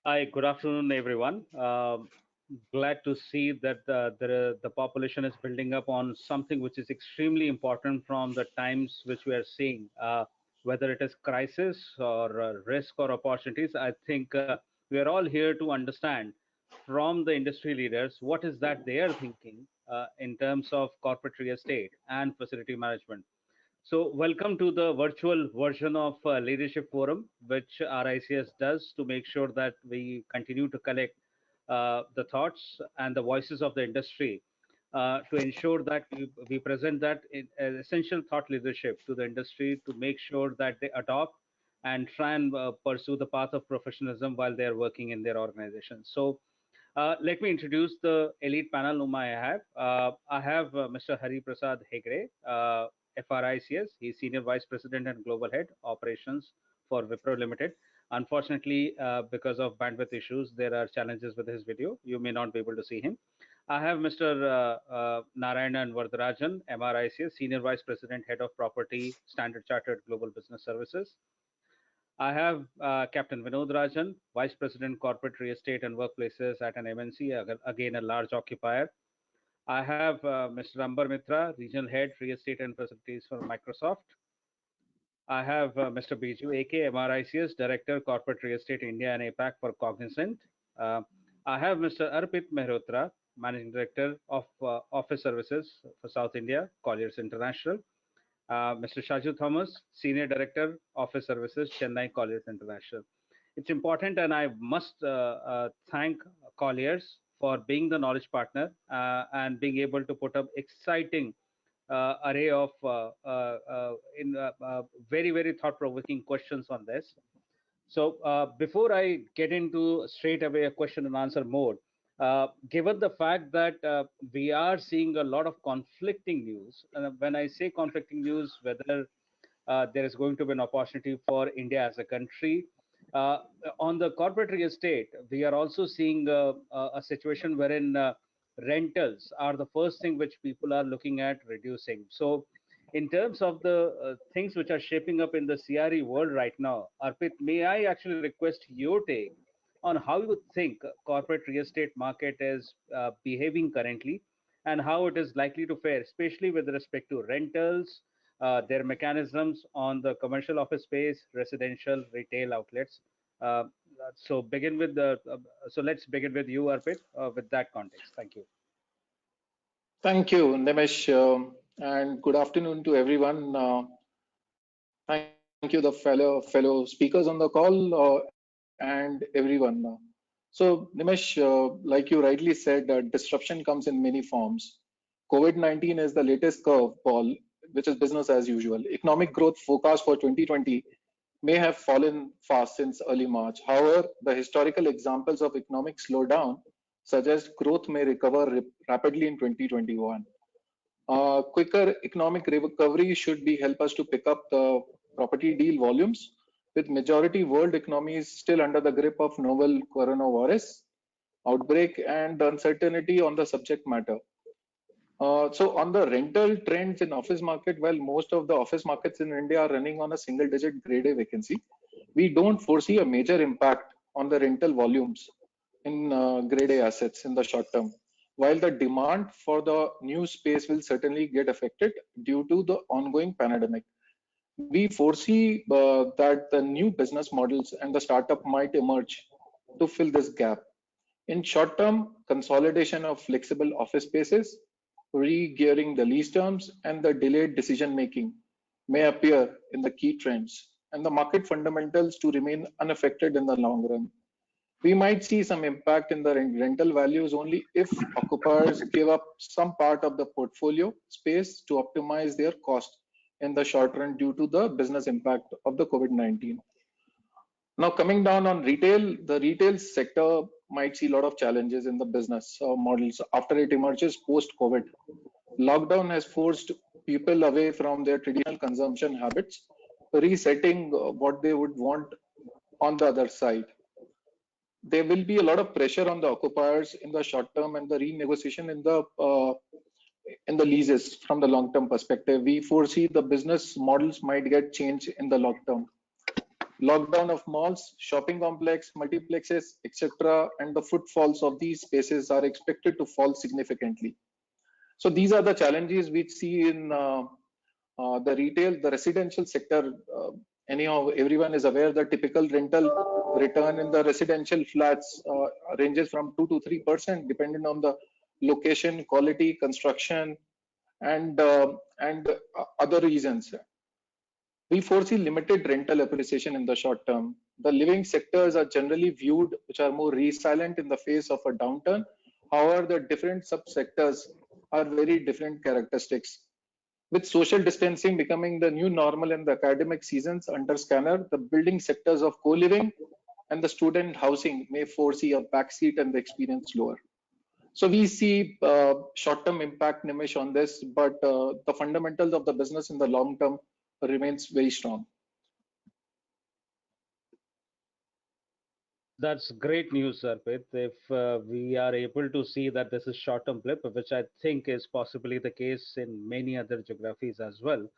Hi, good afternoon, everyone. Glad to see that the population is building up on something which is extremely important from the times which we are seeing, whether it is crisis or risk or opportunities. I think we are all here to understand from the industry leaders what is that they are thinking in terms of corporate real estate and facility management. So, welcome to the virtual version of Leadership Forum, which RICS does to make sure that we continue to collect the thoughts and the voices of the industry to ensure that we present that as essential thought leadership to the industry to make sure that they adopt and try and pursue the path of professionalism while they are working in their organization. So, let me introduce the elite panel whom I have. I have Mr. Hari Prasad Hegde, FRICS. He's Senior Vice President and Global Head Operations for Wipro Limited. Unfortunately, because of bandwidth issues, there are challenges with his video. You may not be able to see him. I have Mr. Narayanan Vardarajan, MRICS, Senior Vice President, Head of Property, Standard Chartered Global Business Services. I have Captain Vinod Rajan, Vice President Corporate Real Estate and Workplaces at an MNC, again a large occupier. I have Mr. Ambar Mitra, Regional Head Real Estate and Facilities for Microsoft. I have Mr. Biju AK, MRICS, Director Corporate Real Estate India and APAC for Cognizant. I have Mr. Arpit Mehrotra, Managing Director of Office Services for South India, Colliers International. Mr. Shaju Thomas, Senior Director, Office Services, Chennai Colliers International. It's important, and I must thank Colliers for being the knowledge partner and being able to put up exciting array of very, very thought-provoking questions on this. So before I get into straight away a question and answer mode, given the fact that we are seeing a lot of conflicting news, and when I say conflicting news, whether there is going to be an opportunity for India as a country, uh, on the corporate real estate, we are also seeing a situation wherein rentals are the first thing which people are looking at reducing. So in terms of the things which are shaping up in the CRE world right now, Arpit, may I actually request your take on how you think corporate real estate market is behaving currently and how it is likely to fare, especially with respect to rentals, their mechanisms on the commercial office space, residential, retail outlets. Uh, so let's begin with you, Arpit, with that context. Thank you. Thank you, Nimish, and good afternoon to everyone. Thank you, the fellow speakers on the call and everyone. So, Nimish, like you rightly said, disruption comes in many forms. COVID-19 is the latest curveball, which is business as usual. Economic growth forecast for 2020 may have fallen fast since early March. However, the historical examples of economic slowdown suggest growth may recover rapidly in 2021. Quicker economic recovery should be help us to pick up the property deal volumes, with majority world economies still under the grip of novel coronavirus outbreak and uncertainty on the subject matter. So on the rental trends in office market, while most of the office markets in India are running on a single digit grade A vacancy, we don't foresee a major impact on the rental volumes in grade A assets in the short term. While the demand for the new space will certainly get affected due to the ongoing pandemic, we foresee that the new business models and the startup might emerge to fill this gap. In short term, consolidation of flexible office spaces, re-gearing the lease terms, and the delayed decision making may appear in the key trends, and the market fundamentals to remain unaffected in the long run. We might see some impact in the rental values only if occupiers give up some part of the portfolio space to optimize their cost in the short run due to the business impact of the COVID-19. Now, coming down on retail, the retail sector might see a lot of challenges in the business models after it emerges post-COVID. Lockdown has forced people away from their traditional consumption habits, resetting what they would want on the other side. There will be a lot of pressure on the occupiers in the short term and the renegotiation in the leases from the long term perspective. We foresee the business models might get changed in the long term. lockdown of malls, shopping complex, multiplexes, etc., and the footfalls of these spaces are expected to fall significantly. So these are the challenges we see in the retail, the residential sector. Anyhow, everyone is aware that typical rental return in the residential flats ranges from 2 to 3%, depending on the location, quality, construction, and other reasons. We foresee limited rental appreciation in the short term. The living sectors are generally viewed, which are more resilient in the face of a downturn. However, the different subsectors are very different characteristics. With social distancing becoming the new normal in the academic seasons under scanner, the building sectors of co-living and the student housing may foresee a backseat and the experience lower. So we see short-term impact, Nimish, on this, but the fundamentals of the business in the long term remains very strong. That's great news, Arpit. If we are able to see that this is short-term blip, which I think is possibly the case in many other geographies as well.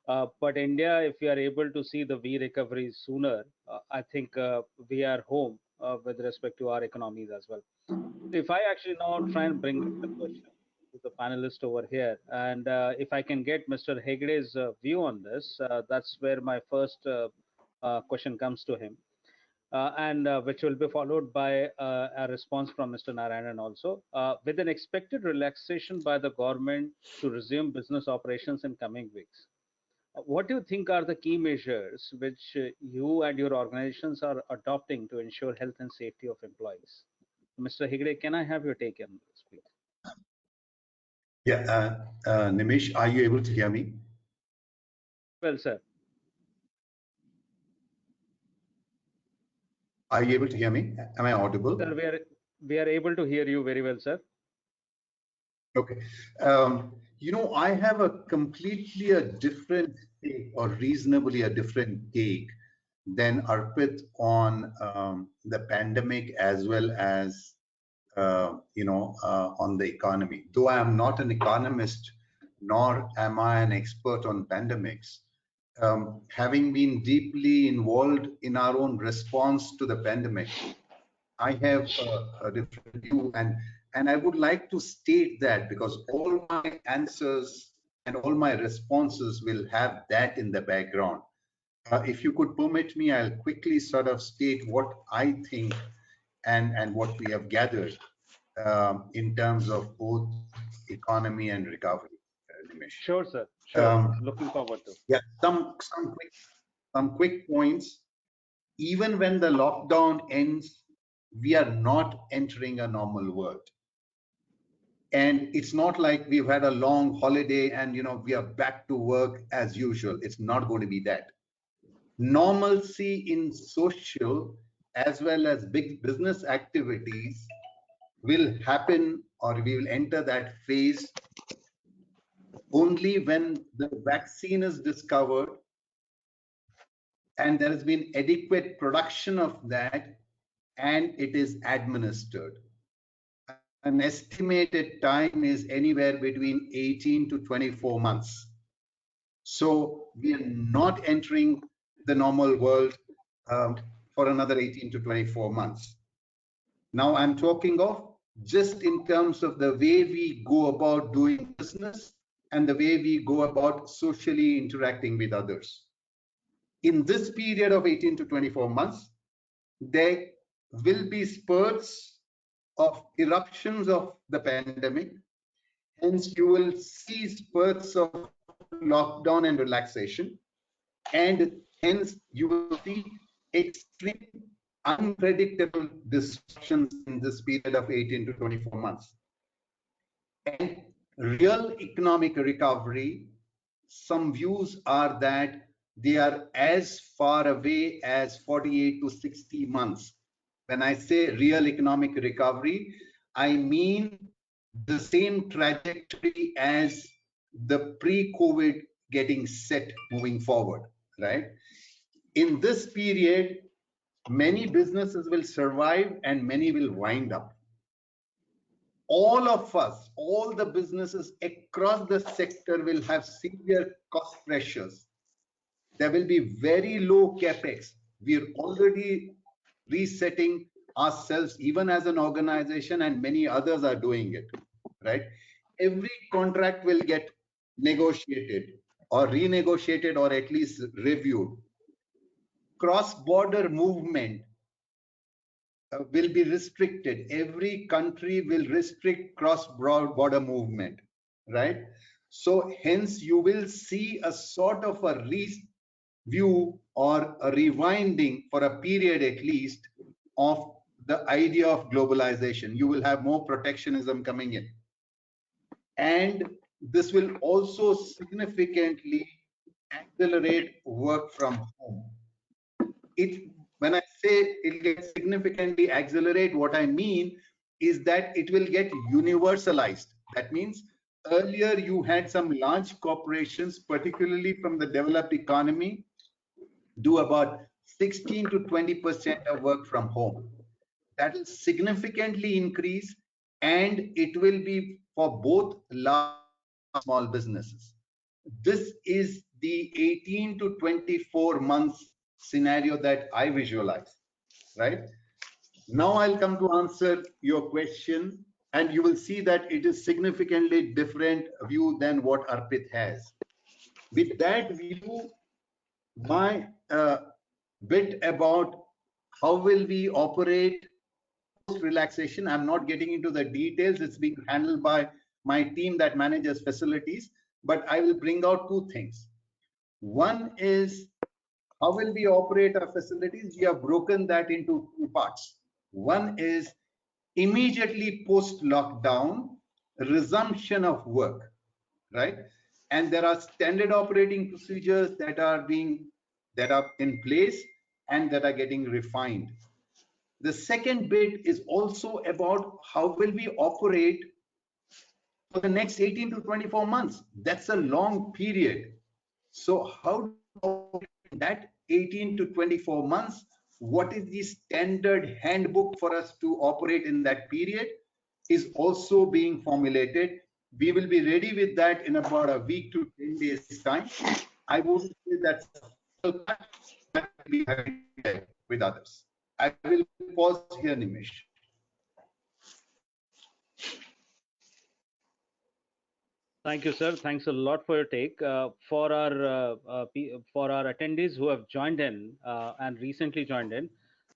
But India, if we are able to see the V recovery sooner, I think we are home with respect to our economies as well. If I actually now try and bring the question to the panelist over here, and if I can get Mr. Hegde's view on this, that's where my first question comes to him, and which will be followed by a response from Mr. Narayanan also. With an expected relaxation by the government to resume business operations in coming weeks, what do you think are the key measures which you and your organizations are adopting to ensure health and safety of employees? Mr. Hegde, can I have your take on this, please? Yeah, Nimish, are you able to hear me? Well, sir. Are you able to hear me? Am I audible? Sir, we are able to hear you very well, sir. Okay. I have a completely a different take, or reasonably a different take than Arpit on the pandemic, as well as on the economy. Though I am not an economist, nor am I an expert on pandemics. Having been deeply involved in our own response to the pandemic, I have a different view, and I would like to state that, because all my answers and all my responses will have that in the background. If you could permit me, I'll quickly sort of state what I think and what we have gathered in terms of both economy and recovery. Nimish. Sure, sir. Sure. Looking forward to. Yeah, some quick points. Even when the lockdown ends, we are not entering a normal world. And it's not like we've had a long holiday and we are back to work as usual. It's not going to be that. Normalcy in social as well as big business activities will happen, or we will enter that phase only when the vaccine is discovered and there has been adequate production of that and it is administered. An estimated time is anywhere between 18 to 24 months. So we are not entering the normal world for another 18 to 24 months. Now I'm talking of just in terms of the way we go about doing business and the way we go about socially interacting with others. In this period of 18 to 24 months, there will be spurts of eruptions of the pandemic. Hence, you will see spurts of lockdown and relaxation. And hence, you will see extreme unpredictable disruptions in this period of 18 to 24 months. And real economic recovery, some views are that they are as far away as 48 to 60 months. When I say real economic recovery, I mean the same trajectory as the pre-COVID getting set moving forward, right? In this period, many businesses will survive and many will wind up. All of us, all the businesses across the sector will have severe cost pressures. There will be very low capex, We're already resetting ourselves, even as an organization, and many others are doing it, right? Every contract will get negotiated or renegotiated or at least reviewed. Cross-border movement will be restricted. Every country will restrict cross-border movement, right? So hence you will see a sort of a review or a rewinding for a period at least of the idea of globalization. You will have more protectionism coming in. And this will also significantly accelerate work from home. When I say it'll get significantly accelerate, what I mean is that it will get universalized. That means earlier you had some large corporations, particularly from the developed economy, do about 16 to 20% of work from home. That will significantly increase, and it will be for both large and small businesses. This is the 18 to 24 months scenario that I visualize, right? Now I'll come to answer your question, and you will see that it is significantly different view than what Arpit has. With that view, my bit about how will we operate post relaxation, I'm not getting into the details. It's being handled by my team that manages facilities, but I will bring out two things. One is, how will we operate our facilities? We have broken that into two parts. One is immediately post lockdown, resumption of work, right? And there are standard operating procedures that are in place and that are getting refined. The second bit is also about how will we operate for the next 18 to 24 months. That's a long period. So how do we operate in that 18 to 24 months? What is the standard handbook for us to operate in that period is also being formulated. We will be ready with that in about a week to 10 days time. I would say that's that will be with others. I will pause here, Nimish. Thank you, sir. Thanks a lot for your take. For our attendees who have joined in and recently joined in,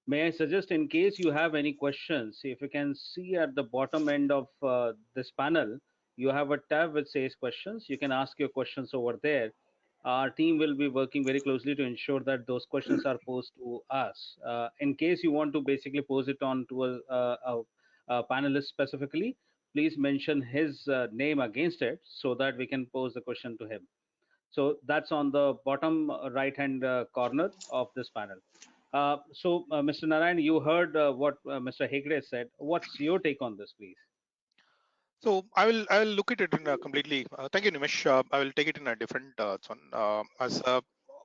may I suggest, in case you have any questions, if you can see at the bottom end of this panel, you have a tab which says questions. You can ask your questions over there. Our team will be working very closely to ensure that those questions are posed to us. In case you want to basically pose it on to a panelist specifically, please mention his name against it so that we can pose the question to him. So that's on the bottom right hand corner of this panel. Mr. Narayan, you heard what Mr. Hegde said. What's your take on this, please? So I will look at it in a completely. Thank you, Nimish. I will take it in a different one. As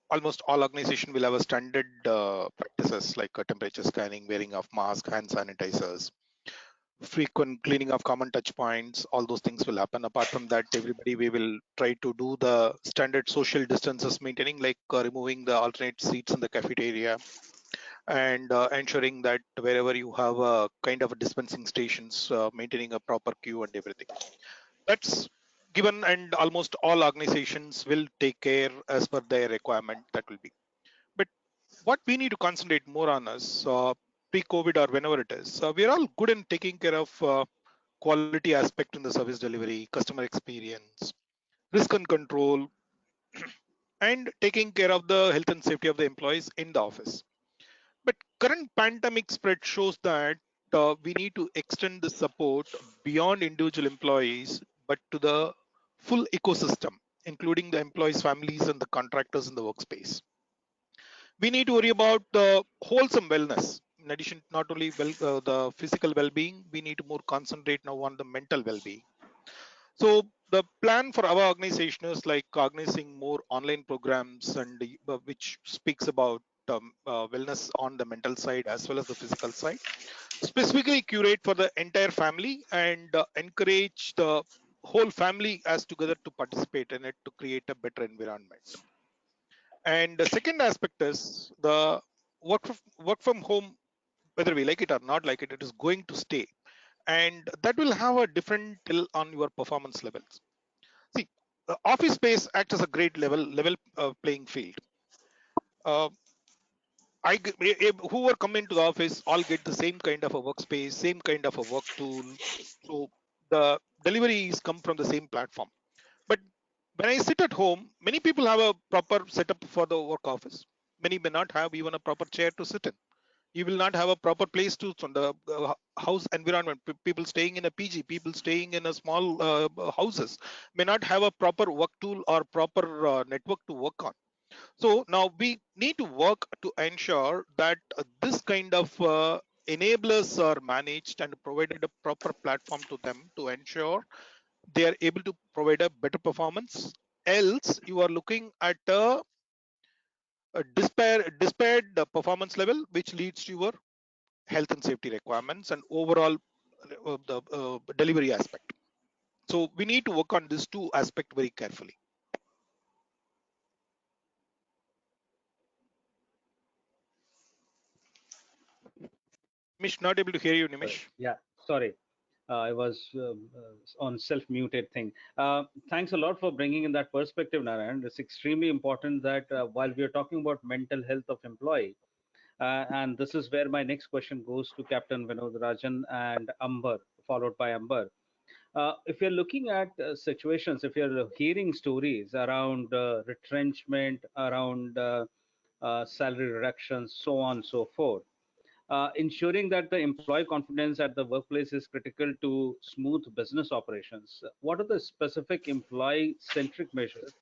almost all organizations will have a standard practices like temperature scanning, wearing of mask, hand sanitizers, frequent cleaning of common touch points. All those things will happen. Apart from that, everybody we will try to do the standard social distances maintaining, like removing the alternate seats in the cafeteria, and ensuring that wherever you have a kind of a dispensing stations, maintaining a proper queue and everything. That's given, and almost all organizations will take care as per their requirement. That will be. But what we need to concentrate more on is pre-COVID or whenever it is. We are all good in taking care of quality aspect in the service delivery, customer experience, risk and control, and taking care of the health and safety of the employees in the office. But current pandemic spread shows that we need to extend the support beyond individual employees, but to the full ecosystem, including the employees' families and the contractors in the workspace. We need to worry about the wholesome wellness. In addition, not only the physical well-being, we need to more concentrate now on the mental well-being. So the plan for our organization is like organizing more online programs, and which speaks about wellness on the mental side as well as the physical side, specifically curate for the entire family, and encourage the whole family as together to participate in it to create a better environment. And the second aspect is the work from home, whether we like it or not like it is going to stay, and that will have a different tell on your performance levels. See, office space acts as a great level playing field. Uh, whoever come into the office all get the same kind of a workspace, same kind of a work tool. So the deliveries come from the same platform. But when I sit at home, many people have a proper setup for the work office. Many may not have even a proper chair to sit in. You will not have a proper place to on the house environment. People staying in a PG, people staying in a small houses may not have a proper work tool or proper network to work on. So now we need to work to ensure that this kind of enablers are managed and provided a proper platform to them to ensure they are able to provide a better performance. Else, you are looking at a despaired performance level, which leads to your health and safety requirements and overall the delivery aspect. So we need to work on these two aspects very carefully. Nimish, not able to hear you, Nimish. Yeah, sorry. I was on self-muted thing. Thanks a lot for bringing in that perspective, Narayan. It's extremely important that while we are talking about mental health of employee, and this is where my next question goes to Captain Vinod Rajan and Amber, followed by Amber. If you're looking at situations, if you're hearing stories around retrenchment, around salary reductions, so on and so forth, ensuring that the employee confidence at the workplace is critical to smooth business operations. What are the specific employee-centric measures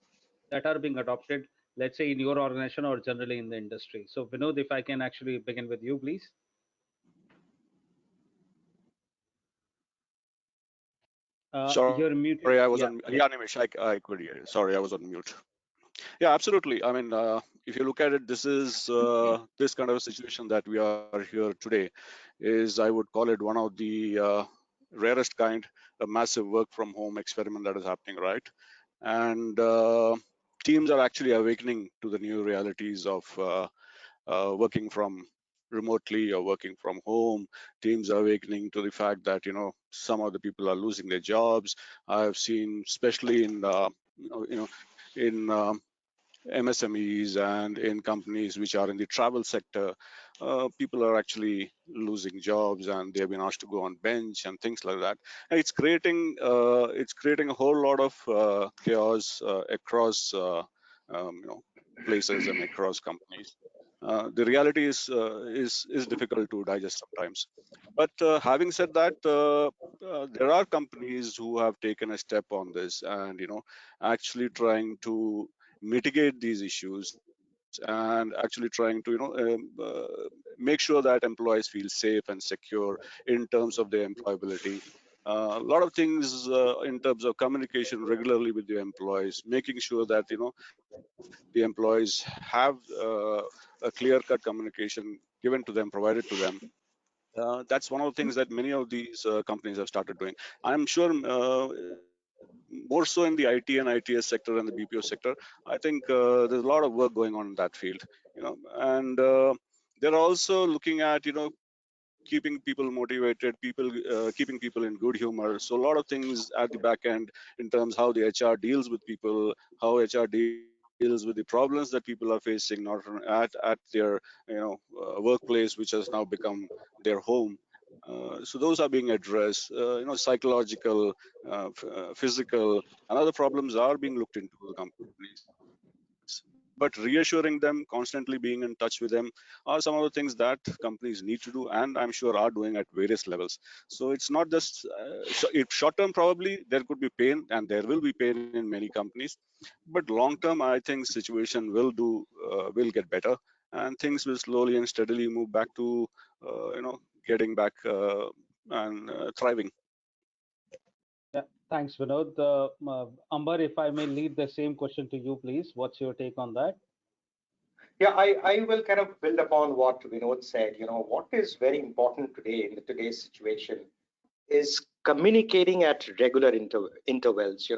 that are being adopted, let's say in your organization or generally in the industry? So Vinod, if I can actually begin with you, please. You're Sorry, I was muted. on. Yeah, Yeah, yeah. Nimish, I could hear you. Sorry, I was on mute. Yeah, absolutely. I mean, if you look at it, this is this kind of a situation that we are here today is, I would call it, one of the rarest kind, a massive work from home experiment that is happening, right? And teams are actually awakening to the new realities of working from remotely or working from home. Teams are awakening to the fact that, some of the people are losing their jobs. I've seen, especially in in MSMEs and in companies which are in the travel sector, people are actually losing jobs and they have been asked to go on bench and things like that. And it's creating a whole lot of chaos across places and across companies. The reality is difficult to digest sometimes. But having said that, there are companies who have taken a step on this and actually trying to mitigate these issues and actually trying to make sure that employees feel safe and secure in terms of their employability. A lot of things in terms of communication regularly with the employees, making sure that the employees have a clear-cut communication given to them, provided to them. That's one of the things that many of these companies have started doing. I'm sure more so in the IT and ITS sector and the BPO sector. I think there's a lot of work going on in that field, and they're also looking at keeping people motivated, keeping people in good humor. So a lot of things at the back end in terms how the HR deals with people, how HR deals with the problems that people are facing, not at their workplace, which has now become their home. So those are being addressed. Psychological, physical, and other problems are being looked into the companies. But reassuring them, constantly being in touch with them, are some of the things that companies need to do, and I'm sure are doing at various levels. So it's not just short term. Probably there could be pain, and there will be pain in many companies. But long term, I think situation will get better, and things will slowly and steadily move back to getting back and thriving. Yeah, thanks, Vinod. Amber, if I may lead the same question to you, please. What's your take on that? Yeah, I will kind of build upon what Vinod said. What is very important today in today's situation is communicating at regular intervals.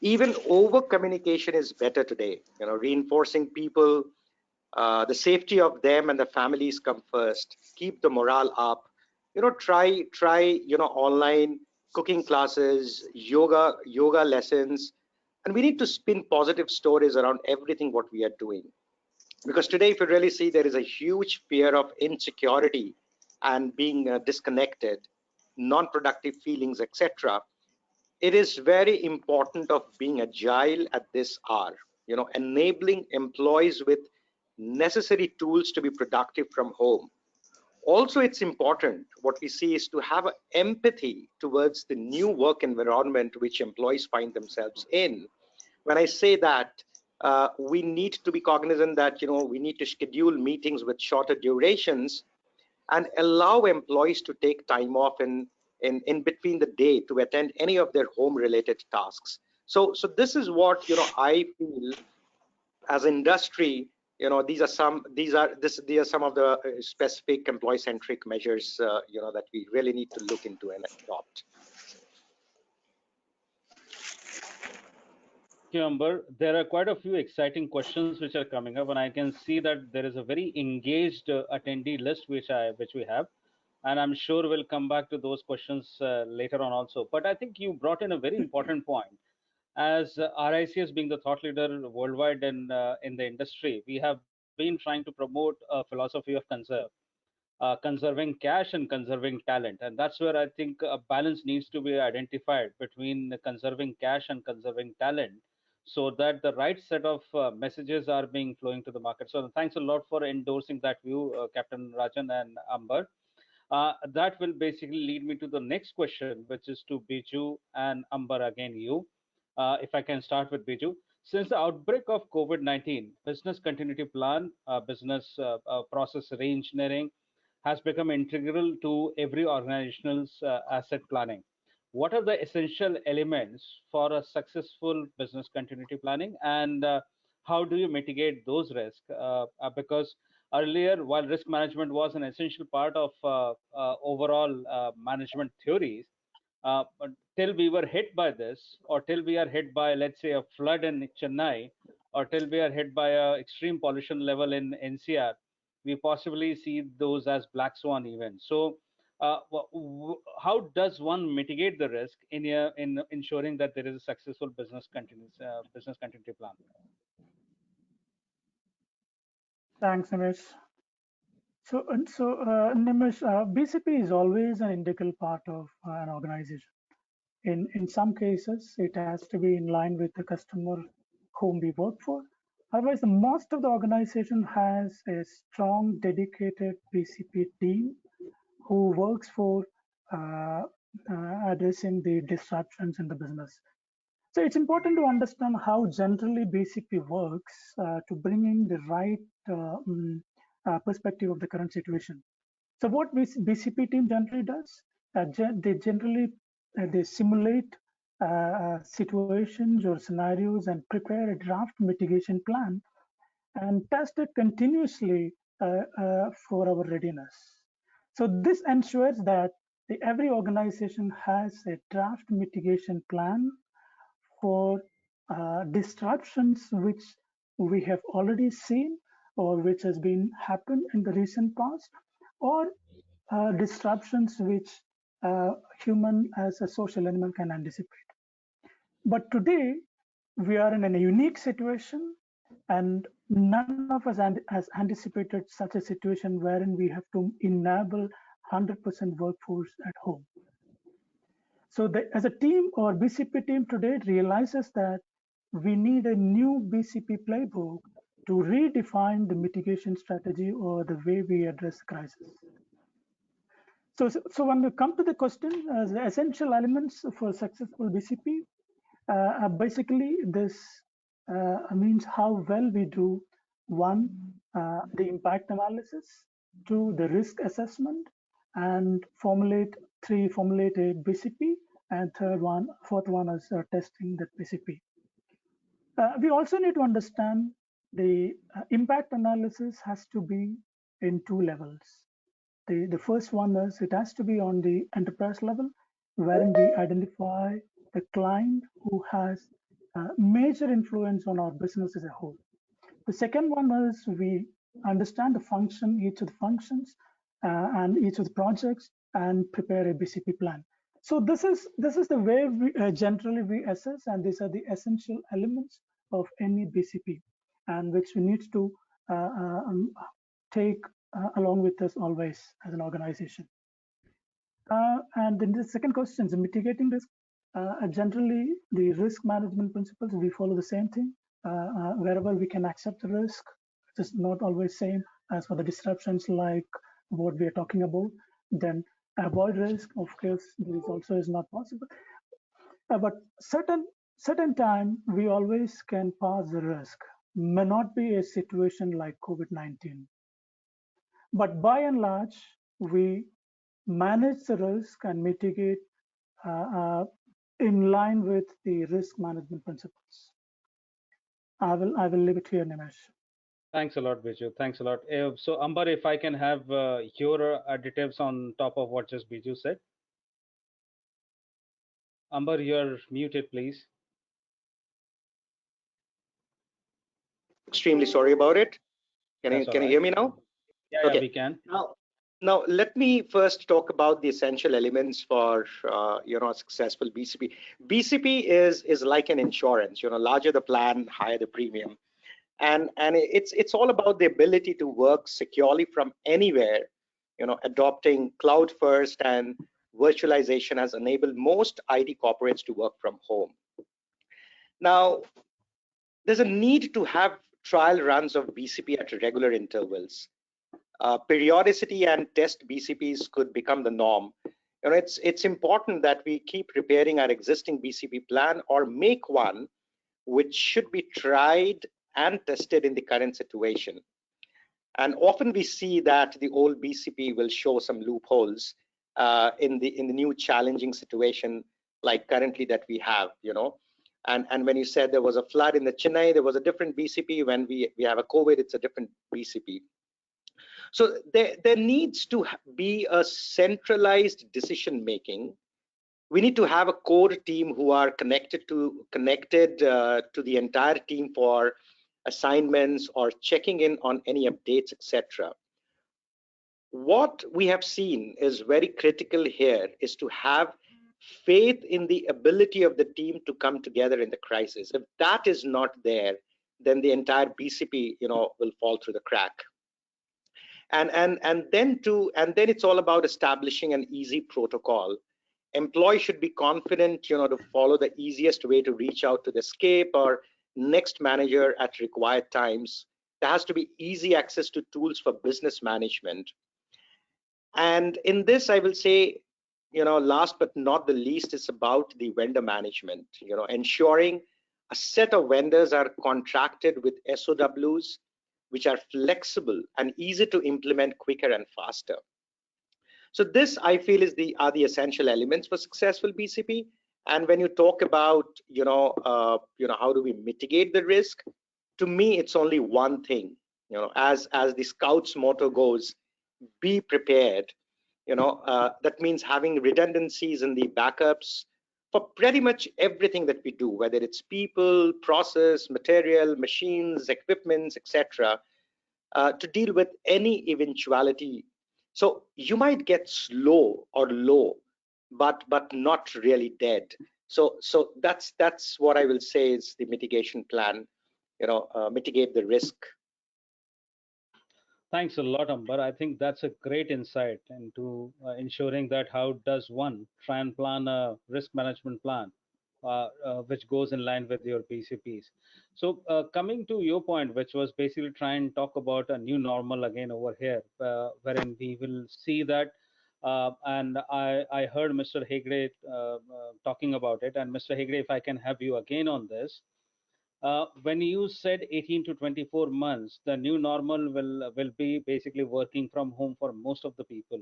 Even over communication is better today. Reinforcing people The safety of them and the families come first. Keep the morale up. Try online cooking classes, yoga lessons, and we need to spin positive stories around everything what we are doing. Because today, if you really see, there is a huge fear of insecurity and being disconnected, non-productive feelings, etc. It is very important of being agile at this hour, enabling employees with necessary tools to be productive from home. Also, it's important, what we see is to have empathy towards the new work environment which employees find themselves in. When I say that, we need to be cognizant that we need to schedule meetings with shorter durations and allow employees to take time off in between the day to attend any of their home related tasks. So this is what I feel as industry. These are some of the specific employee centric measures that we really need to look into and adopt. Amber, there are quite a few exciting questions which are coming up, and I can see that there is a very engaged attendee list which we have, and I'm sure we'll come back to those questions later on also. But I think you brought in a very important point. As RICS being the thought leader worldwide in the industry, we have been trying to promote a philosophy of conserving cash and conserving talent. And that's where I think a balance needs to be identified between conserving cash and conserving talent so that the right set of messages are being flowing to the market. So thanks a lot for endorsing that view, Captain Rajan and Amber. That will basically lead me to the next question, which is to Biju and Amber, again you. If I can start with Biju. Since the outbreak of COVID-19, business continuity plan, business process reengineering has become integral to every organization's asset planning. What are the essential elements for a successful business continuity planning, and how do you mitigate those risks? Because earlier, while risk management was an essential part of overall management theories, but till we were hit by this, or till we are hit by, let's say, a flood in Chennai, or till we are hit by a extreme pollution level in NCR, we possibly see those as black swan events. So, how does one mitigate the risk in ensuring that there is a successful business continuity plan? Thanks, Nimish. Nimish, BCP is always an integral part of an organization. In some cases, it has to be in line with the customer whom we work for. Otherwise, most of the organization has a strong, dedicated BCP team who works for addressing the disruptions in the business. So it's important to understand how generally BCP works to bring in the right perspective of the current situation. So what BCP team generally does, they simulate situations or scenarios and prepare a draft mitigation plan and test it continuously for our readiness. So this ensures that every organization has a draft mitigation plan for disruptions which we have already seen or which has been happened in the recent past, or disruptions which human as a social animal can anticipate. But today we are in a unique situation, and none of us has anticipated such a situation wherein we have to enable 100% workforce at home. So as a team, or BCP team today realizes that we need a new BCP playbook to redefine the mitigation strategy or the way we address crisis. So when we come to the question, the essential elements for successful BCP, basically this means how well we do, one, the impact analysis, two, the risk assessment, and formulate a BCP, and fourth one is testing that BCP. We also need to understand the impact analysis has to be in two levels. The first one is it has to be on the enterprise level, wherein we identify the client who has major influence on our business as a whole. The second one is we understand the function, each of the functions, and each of the projects, and prepare a BCP plan. So this is the way we generally we assess, and these are the essential elements of any BCP, and which we need to take along with us always as an organization. And then the second question is mitigating risk. Generally, the risk management principles, we follow the same thing. Wherever we can accept the risk, it's not always same as for the disruptions like what we are talking about. Then avoid risk, of course, this also is not possible. But certain time, we always can pass the risk. May not be a situation like COVID-19. But by and large, we manage the risk and mitigate in line with the risk management principles. I will leave it here, Nimish. Thanks a lot, Biju. Thanks a lot. So, Ambar, if I can have your additives on top of what just Biju said. Ambar, you're muted, please. Extremely sorry about it. Can you hear me now? Yeah, okay. Yeah, we can. Now, let me first talk about the essential elements for a successful BCP. BCP is like an insurance. Larger the plan, higher the premium, and it's all about the ability to work securely from anywhere. Adopting cloud first and virtualization has enabled most IT corporates to work from home. Now, there's a need to have trial runs of BCP at regular intervals. Periodicity and test BCPs could become the norm. It's important that we keep repairing our existing BCP plan or make one which should be tried and tested in the current situation. And often we see that the old BCP will show some loopholes in the new challenging situation like currently that we have. And when you said there was a flood in the Chennai, there was a different BCP. When we have a COVID, it's a different BCP. So there needs to be a centralized decision making. We need to have a core team who are connected to the entire team for assignments or checking in on any updates, etc. What we have seen is very critical here is to have faith in the ability of the team to come together in the crisis. If that is not there, then the entire BCP will fall through the crack. And then it's all about establishing an easy protocol. Employees should be confident to follow the easiest way to reach out to the escape or next manager at required times. There has to be easy access to tools for business management. And in this, I will say, last but not the least, is about the vendor management. Ensuring a set of vendors are contracted with SOWs which are flexible and easy to implement quicker and faster. So this, I feel, are the essential elements for successful BCP. And when you talk about how do we mitigate the risk, to me it's only one thing. As the Scouts motto goes, be prepared. That means having redundancies in the backups for pretty much everything that we do, whether it's people, process, material, machines, equipments, etc., to deal with any eventuality. So you might get slow or low, but not really dead. So that's what I will say is the mitigation plan. Mitigate the risk. Thanks a lot, Ambar. I think that's a great insight into ensuring that how does one try and plan a risk management plan which goes in line with your BCPs. So coming to your point, which was basically try and talk about a new normal again over here, wherein we will see that, and I heard Mr. Hegde talking about it, and Mr. Hegde, if I can have you again on this. When you said 18 to 24 months, the new normal will be basically working from home for most of the people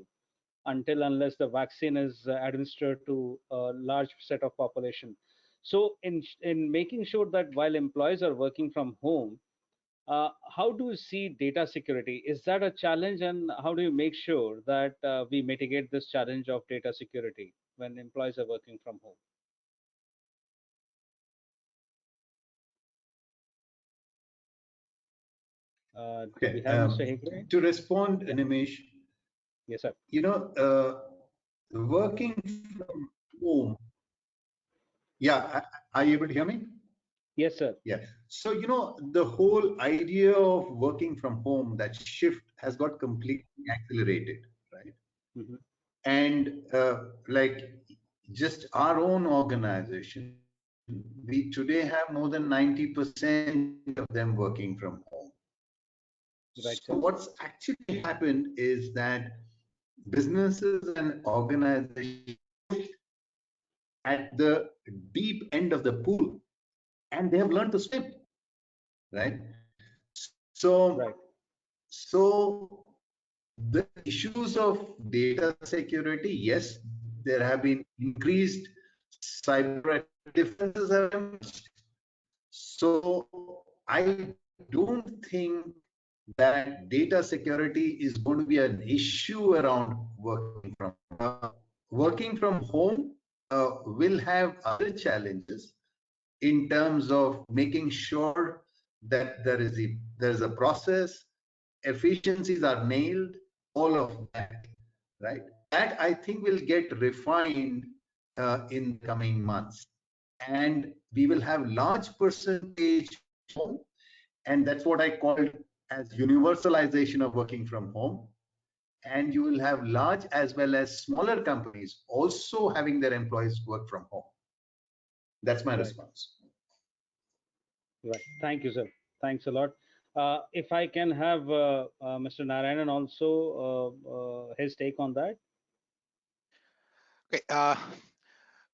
unless the vaccine is administered to a large set of population. So in making sure that while employees are working from home, how do you see data security? Is that a challenge, and how do you make sure that we mitigate this challenge of data security when employees are working from home? Do we have Mr. Hegde? To respond, Nimish, Yes, sir. Working from home. Yeah, are you able to hear me? Yes, sir. Yeah. So, the whole idea of working from home, that shift has got completely accelerated, right? Mm-hmm. And like just our own organization, we today have more than 90% of them working from home. Right, So sir. what's actually happened is that businesses and organizations at the deep end of the pool, and they have learned to swim, right? So, Right. so the issues of data security, yes, there have been increased cyber defenses have emerged. So I don't think that data security is going to be an issue around working from home. Will have other challenges in terms of making sure that there's a process, efficiencies are nailed, all of that, right? That I think will get refined in the coming months, and we will have large percentage home, and that's what I called as universalization of working from home. And you will have large as well as smaller companies also having their employees work from home. That's my response. Right. Thank you, sir. Thanks a lot. If I can have Mr. Narayanan also his take on that. Okay.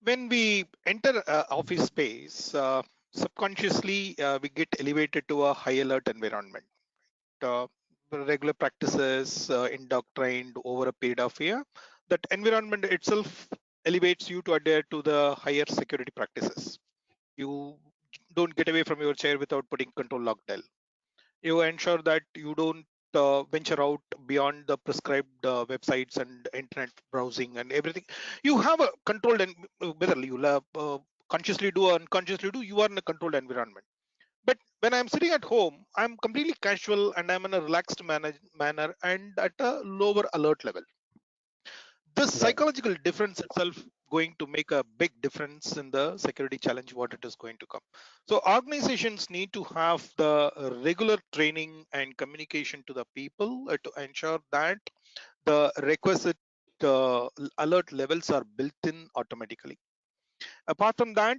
When we enter office space, subconsciously we get elevated to a high alert environment. Regular practices indoctrined over a period of year, that environment itself elevates you to adhere to the higher security practices. You don't get away from your chair without putting control lock dial. You ensure that you don't venture out beyond the prescribed websites and internet browsing and everything. You have a controlled, and whether you consciously do or unconsciously do, you are in a controlled environment. But when I'm sitting at home, I'm completely casual and I'm in a relaxed manner and at a lower alert level. This psychological difference itself going to make a big difference in the security challenge what it is going to come. So organizations need to have the regular training and communication to the people to ensure that the requisite alert levels are built in automatically. Apart from that,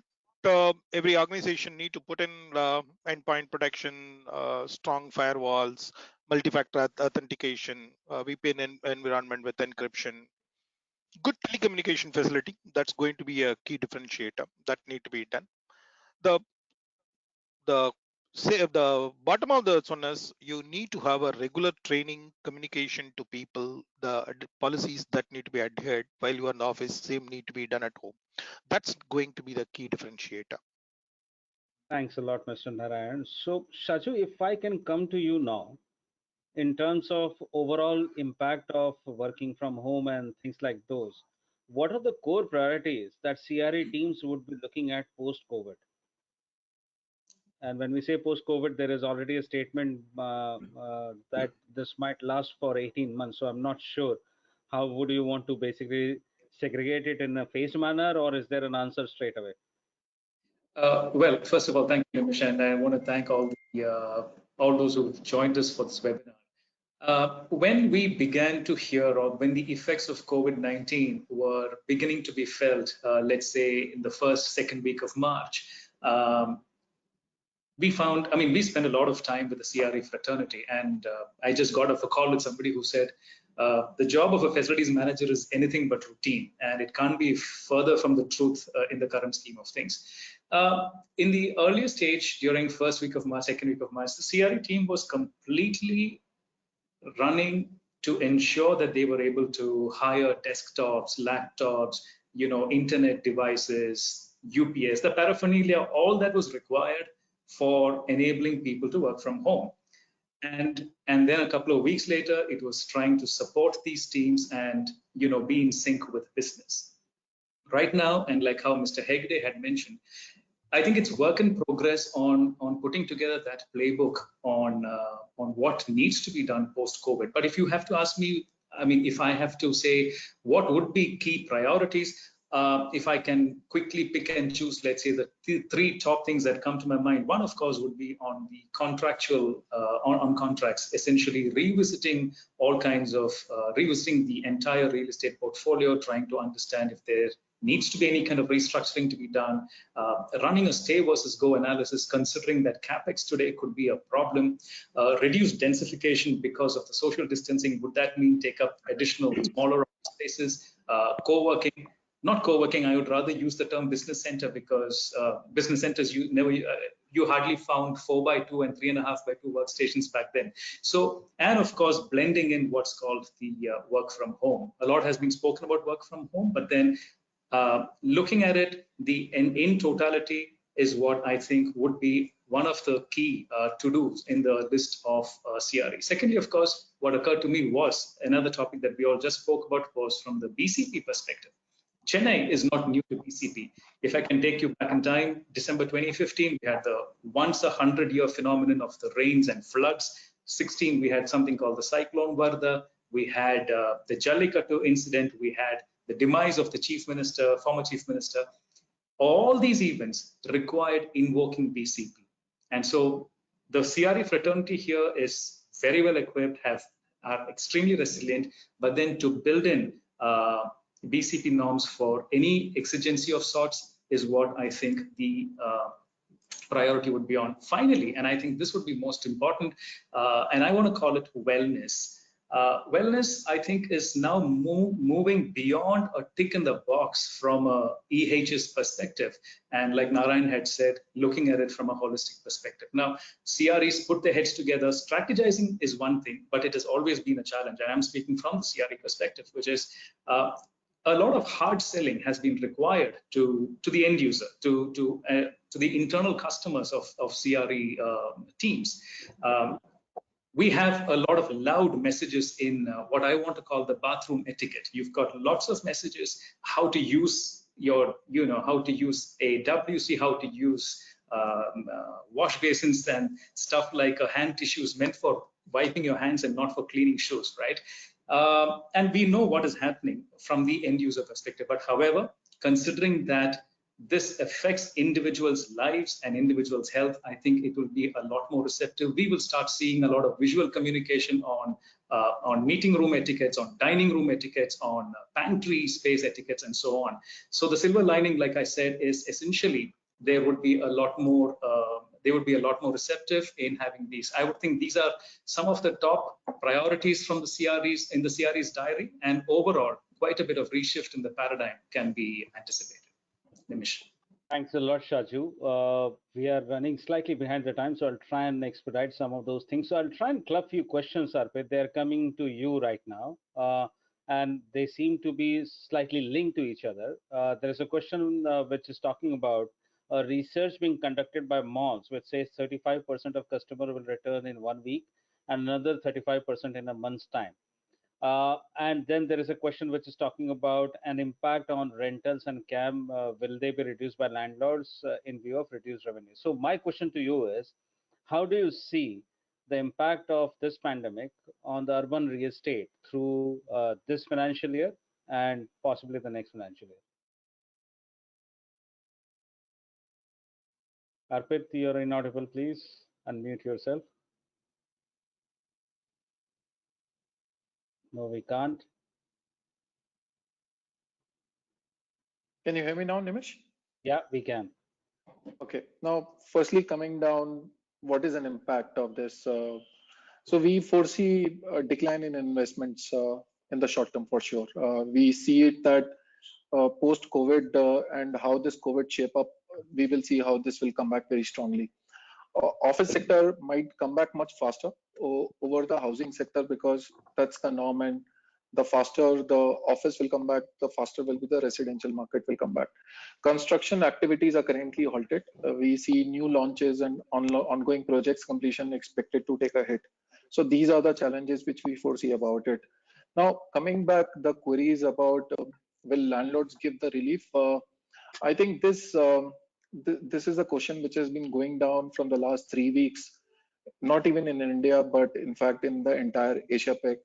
every organization need to put in endpoint protection, strong firewalls, multi-factor authentication, VPN environment with encryption, good telecommunication facility. That's going to be a key differentiator that need to be done. The bottom of the one is you need to have a regular training, communication to people, the policies that need to be adhered while you are in the office, same need to be done at home. That's going to be the key differentiator. Thanks a lot, Mr. Narayan. So, Shaju, if I can come to you now, in terms of overall impact of working from home and things like those, what are the core priorities that CRE teams would be looking at post-COVID? And when we say post-COVID, there is already a statement that this might last for 18 months. So I'm not sure how would you want to basically segregate it in a phased manner, or is there an answer straight away? Well, first of all, thank you, Nimish, and I want to thank all those who joined us for this webinar. When we began to hear, or when the effects of COVID-19 were beginning to be felt, let's say in the second week of March, we spent a lot of time with the CRE fraternity, and I just got off a call with somebody who said, the job of a facilities manager is anything but routine, and it can't be further from the truth in the current scheme of things. In the earlier stage, during first week of March, second week of March, the CRE team was completely running to ensure that they were able to hire desktops, laptops, internet devices, UPS, the paraphernalia, all that was required for enabling people to work from home. And then a couple of weeks later, it was trying to support these teams and be in sync with business. Right now, and like how Mr. Hegde had mentioned, I think it's work in progress on putting together that playbook on what needs to be done post COVID. But if you have to ask me, I mean, if I have to say what would be key priorities, if I can quickly pick and choose, let's say the three top things that come to my mind. One, of course, would be on the contractual, on contracts, essentially revisiting all kinds of, revisiting the entire real estate portfolio, trying to understand if there needs to be any kind of restructuring to be done, running a stay versus go analysis, considering that capex today could be a problem, reduce densification because of the social distancing. Would that mean take up additional smaller spaces, co-working? Not co-working, I would rather use the term business center, because business centers, you hardly found 4x2 and 3.5x2 workstations back then. So, and of course, blending in what's called the work from home. A lot has been spoken about work from home, but then looking at it, in totality is what I think would be one of the key to-dos in the list of CRE. Secondly, of course, what occurred to me was another topic that we all just spoke about was from the BCP perspective. Chennai is not new to BCP. If I can take you back in time, December 2015, we had the once 100-year phenomenon of the rains and floods. 16, we had something called the cyclone Varda. We had the Jallikattu incident. We had the demise of the chief minister, former chief minister. All these events required invoking BCP. And so the CRE fraternity here is very well equipped, are extremely resilient, but then to build in BCP norms for any exigency of sorts is what I think the priority would be on. Finally, and I think this would be most important, and I want to call it wellness. Wellness, I think, is now moving beyond a tick in the box from a EH's perspective. And like Narayan had said, looking at it from a holistic perspective. Now, CREs put their heads together. Strategizing is one thing, but it has always been a challenge. And I'm speaking from the CRE perspective, which is a lot of hard selling has been required to the end user, to the internal customers of CRE teams. We have a lot of loud messages in what I want to call the bathroom etiquette. You've got lots of messages, how to use your, how to use a WC, how to use wash basins and stuff like hand tissues meant for wiping your hands and not for cleaning shoes, right? And we know what is happening from the end user perspective. But however, considering that this affects individuals' lives and individuals' health, I think it will be a lot more receptive. We will start seeing a lot of visual communication on meeting room etiquettes, on dining room etiquettes, on pantry space etiquettes, and so on. So the silver lining, like I said, is essentially there would be a lot more. They would be a lot more receptive in having these. I would think these are some of the top priorities from the CREs in the CRE's diary, and overall, quite a bit of reshift in the paradigm can be anticipated. Nimish. Thanks a lot, Shaju. We are running slightly behind the time, so I'll try and expedite some of those things. So I'll try and club few questions, Arpit. They're coming to you right now, and they seem to be slightly linked to each other. There is a question which is talking about a research being conducted by malls, which says 35% of customers will return in 1 week and another 35% in a month's time. And then there is a question which is talking about an impact on rentals and CAM. Will they be reduced by landlords in view of reduced revenue? So my question to you is, how do you see the impact of this pandemic on the urban real estate through this financial year and possibly the next financial year? Arpit, you're inaudible, please unmute yourself. No, we can't. Can you hear me now, Nimish? Yeah, we can. Okay. Now, firstly, coming down, what is an impact of this? So we foresee a decline in investments in the short term for sure. We see it that post-COVID and how this COVID shape up, we will see how this will come back very strongly. Office sector might come back much faster over the housing sector because that's the norm, and the faster the office will come back, the faster will be the residential market will come back. Construction activities are currently halted. We see new launches and ongoing projects completion expected to take a hit. So these are the challenges which we foresee about it. Now, coming back, the queries about will landlords give the relief? I think this this is a question which has been going down from the last 3 weeks, not even in India, but in fact in the entire Asia Pac,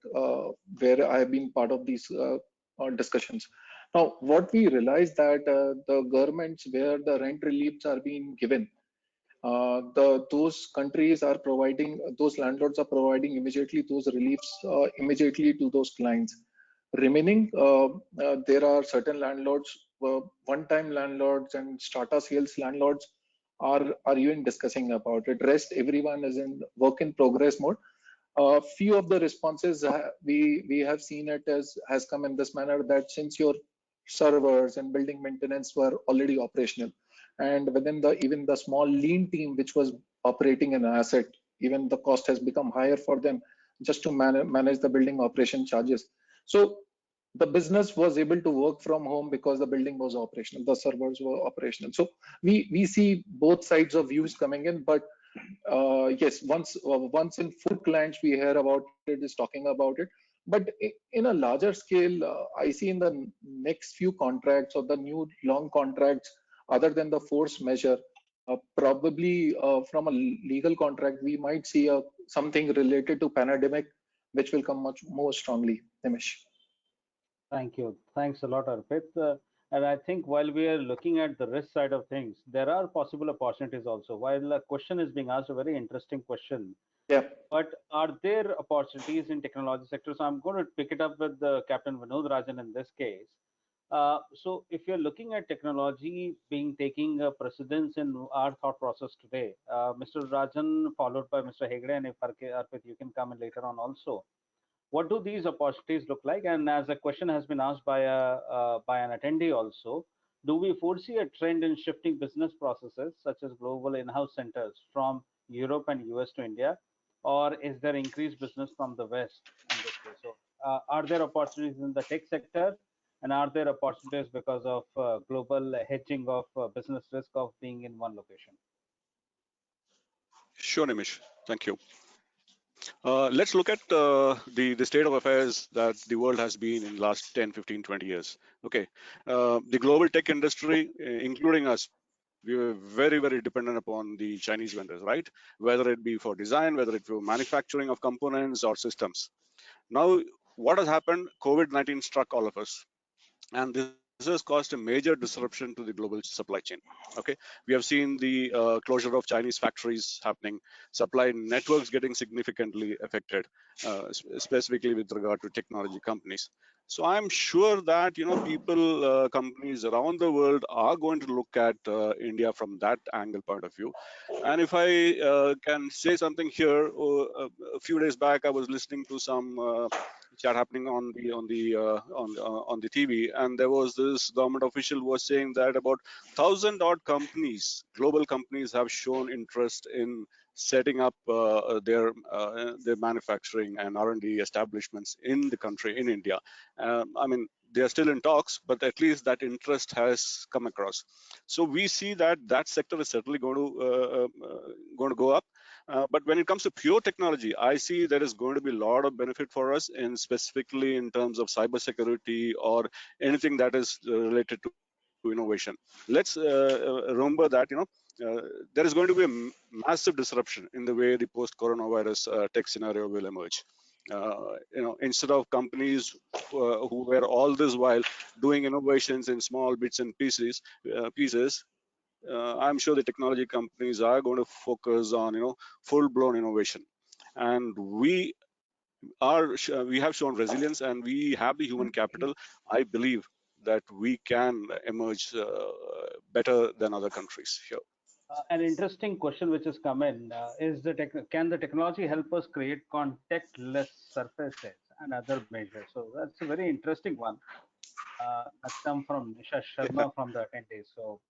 where I have been part of these discussions. Now, what we realize that the governments where the rent reliefs are being given, those countries are providing, those landlords are providing immediately those reliefs immediately to those clients. Remaining, there are certain landlords, one-time landlords and strata sales landlords are even discussing about it. Rest, everyone is in work in progress mode. Few of the responses we have seen it as has come in this manner, that since your servers and building maintenance were already operational, and within the even the small lean team which was operating an asset, even the cost has become higher for them just to manage the building operation charges. So the business was able to work from home because the building was operational, the servers were operational. So we see both sides of views coming in, but yes, once in food clients we hear about it, is talking about it. But in a larger scale, I see in the next few contracts or the new long contracts, other than the force measure, probably from a legal contract, we might see something related to pandemic, which will come much more strongly. Nimish. Thank you. Thanks a lot, Arpit. And I think while we are looking at the risk side of things, there are possible opportunities also. While a question is being asked, a very interesting question. Yeah. But are there opportunities in technology sector? So I'm going to pick it up with Captain Vinod Rajan in this case. So if you're looking at technology being taking a precedence in our thought process today, Mr. Rajan followed by Mr. Hegde, and if Arpit, you can come in later on also. What do these opportunities look like? And as a question has been asked by an attendee also, do we foresee a trend in shifting business processes such as global in-house centers from Europe and US to India, or is there increased business from the West in this case? So, are there opportunities in the tech sector, and are there opportunities because of global hedging of business risk of being in one location? Sure, Nimish. Thank you. Let's look at the state of affairs that the world has been in the last 10, 15, 20 years. Okay. The global tech industry, including us, we were very, very dependent upon the Chinese vendors, right? Whether it be for design, whether it be manufacturing of components or systems. Now, what has happened? COVID-19 struck all of us. And this has caused a major disruption to the global supply chain. Okay, we have seen the closure of Chinese factories happening, supply networks getting significantly affected, specifically with regard to technology companies. So I'm sure that people, companies around the world are going to look at India from that angle point of view. And if I can say something here, a few days back I was listening to some chat happening on the TV, and there was this government official was saying that about 1,000 odd companies, global companies, have shown interest in setting up their manufacturing and R&D establishments in the country, in India. I mean, they are still in talks, but at least that interest has come across. So we see that that sector is certainly going to go up. But when it comes to pure technology, I see there is going to be a lot of benefit for us, in specifically in terms of cybersecurity or anything that is related to innovation. Let's remember that there is going to be a massive disruption in the way the post-coronavirus tech scenario will emerge. Instead of companies who were all this while doing innovations in small bits and pieces, I'm sure the technology companies are going to focus on full-blown innovation, and we have shown resilience and we have the human capital. I believe that we can emerge better than other countries here. An interesting question which has come in is can the technology help us create contactless surfaces and other measures? So that's a very interesting one. That's come from Nisha Sharma from the attendees. So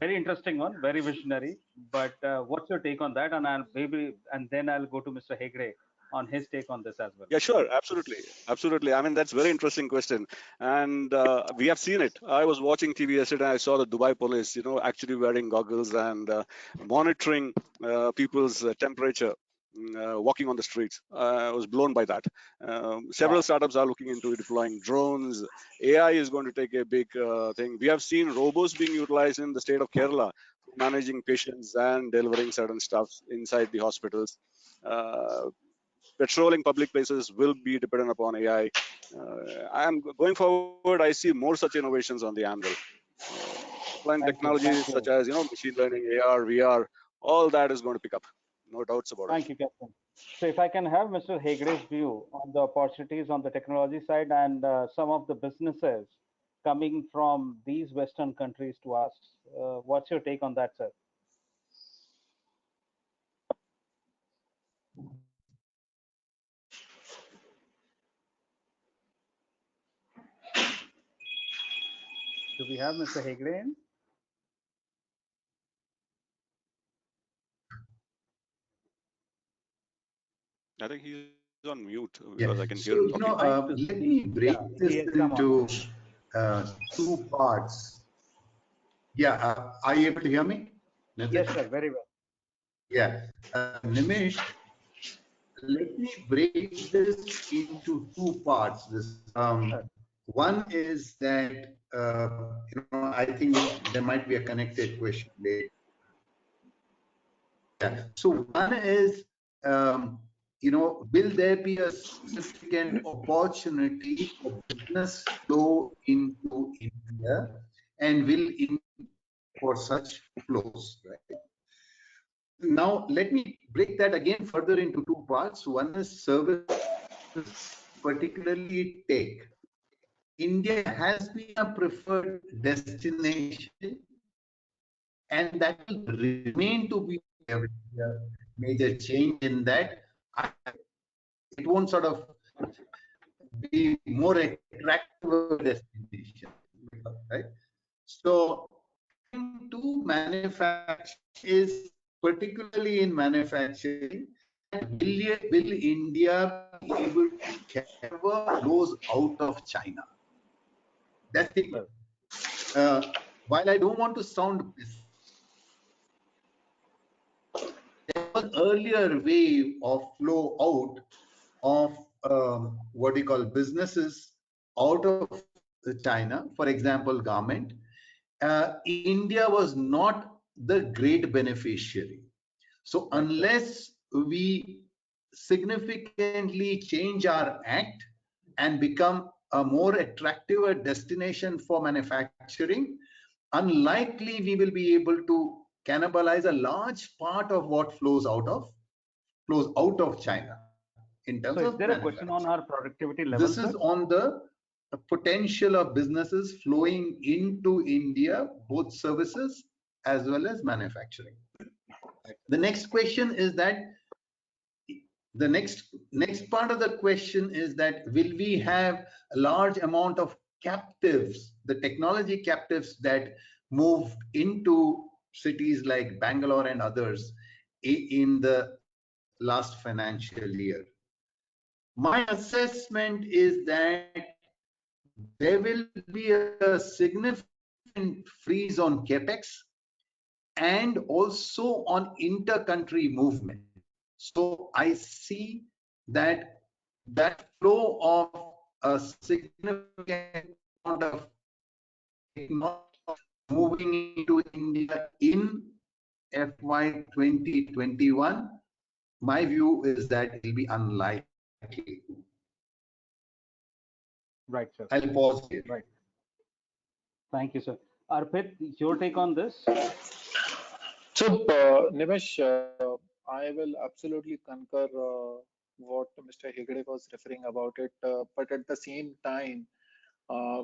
very interesting one, very visionary. But what's your take on that? And then I'll go to Mr. Hegde on his take on this as well. Yeah, sure, absolutely. I mean, that's a very interesting question, and we have seen it. I was watching TV yesterday. I saw the Dubai police, actually wearing goggles and monitoring people's temperature walking on the streets. I was blown by that. Several startups are looking into deploying drones. AI is going to take a big thing. We have seen robots being utilized in the state of Kerala, managing patients and delivering certain stuff inside the hospitals. Patrolling public places will be dependent upon AI. I am going forward. I see more such innovations on the anvil. Applying technologies such as machine learning, AR, VR, all that is going to pick up. No doubts about it. Thank you, Captain. So if I can have Mr. Hegde's view on the opportunities on the technology side and some of the businesses coming from these Western countries to us, what's your take on that, sir? Do we have Mr. Hegde in? I think he's on mute because I can hear So, him talking. let me break this into two parts. Yeah, are you able to hear me? Yes, sir, very well. Yeah, Nimish, let me break this into two parts. One is that I think there might be a connected question later. Yeah. So one is, will there be a significant opportunity for business flow into India, and will India for such flows, right? Now, let me break that again further into two parts. One is service, particularly tech. India has been a preferred destination, and that will remain to be a major change in that. It won't sort of be more attractive destination, right? So, to manufacturing is particularly in manufacturing. Will India be able to cover those out of China? That's it. While I don't want to sound, there was earlier wave of flow out of what you call businesses out of China, for example, garment. India was not the great beneficiary. So unless we significantly change our act and become a more attractive destination for manufacturing, unlikely we will be able to cannibalize a large part of what flows out of China in terms of. So is there a question on our productivity level? This is on the potential of businesses flowing into India, both services as well as manufacturing. The next question is that the next part of the question is that will we have a large amount of captives, the technology captives that moved into cities like Bangalore and others in the last financial year? My assessment is that there will be a significant freeze on capex and also on inter-country movement. So I see that flow of a significant amount of technology moving into India in FY 2021, my view is that it will be unlikely. Right, sir. I'll pause here. Right. Thank you, sir. Arpit, your take on this? So, Nimish, I will absolutely concur what Mr. Hegde was referring about it. But at the same time,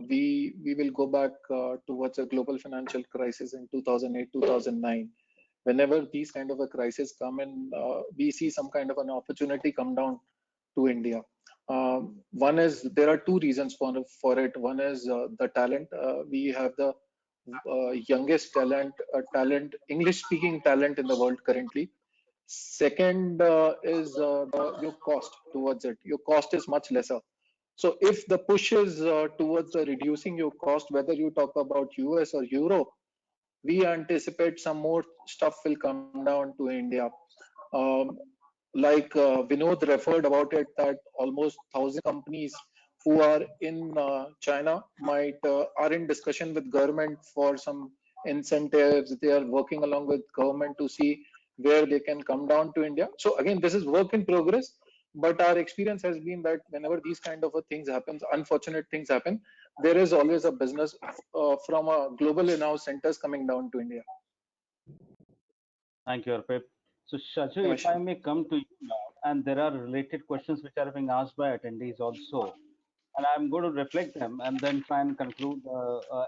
we will go back towards a global financial crisis in 2008, 2009. Whenever these kind of a crisis come in, we see some kind of an opportunity come down to India. One is there are two reasons for it. One is the talent. We have the youngest talent, English-speaking talent in the world currently. Second is your cost towards it. Your cost is much lesser. So if the push is towards reducing your cost, whether you talk about US or Europe, we anticipate some more stuff will come down to India. like Vinod referred about it, that almost 1,000 companies who are in China might are in discussion with government for some incentives. They are working along with government to see where they can come down to India. So again, this is work in progress. But our experience has been that whenever these kind of things happen, unfortunate things happen, there is always a business from a global in-house centers coming down to India. Thank you, Arpit. So, Shaju, if Nimish. I may come to you now, and there are related questions which are being asked by attendees also, and I'm going to reflect them and then try and conclude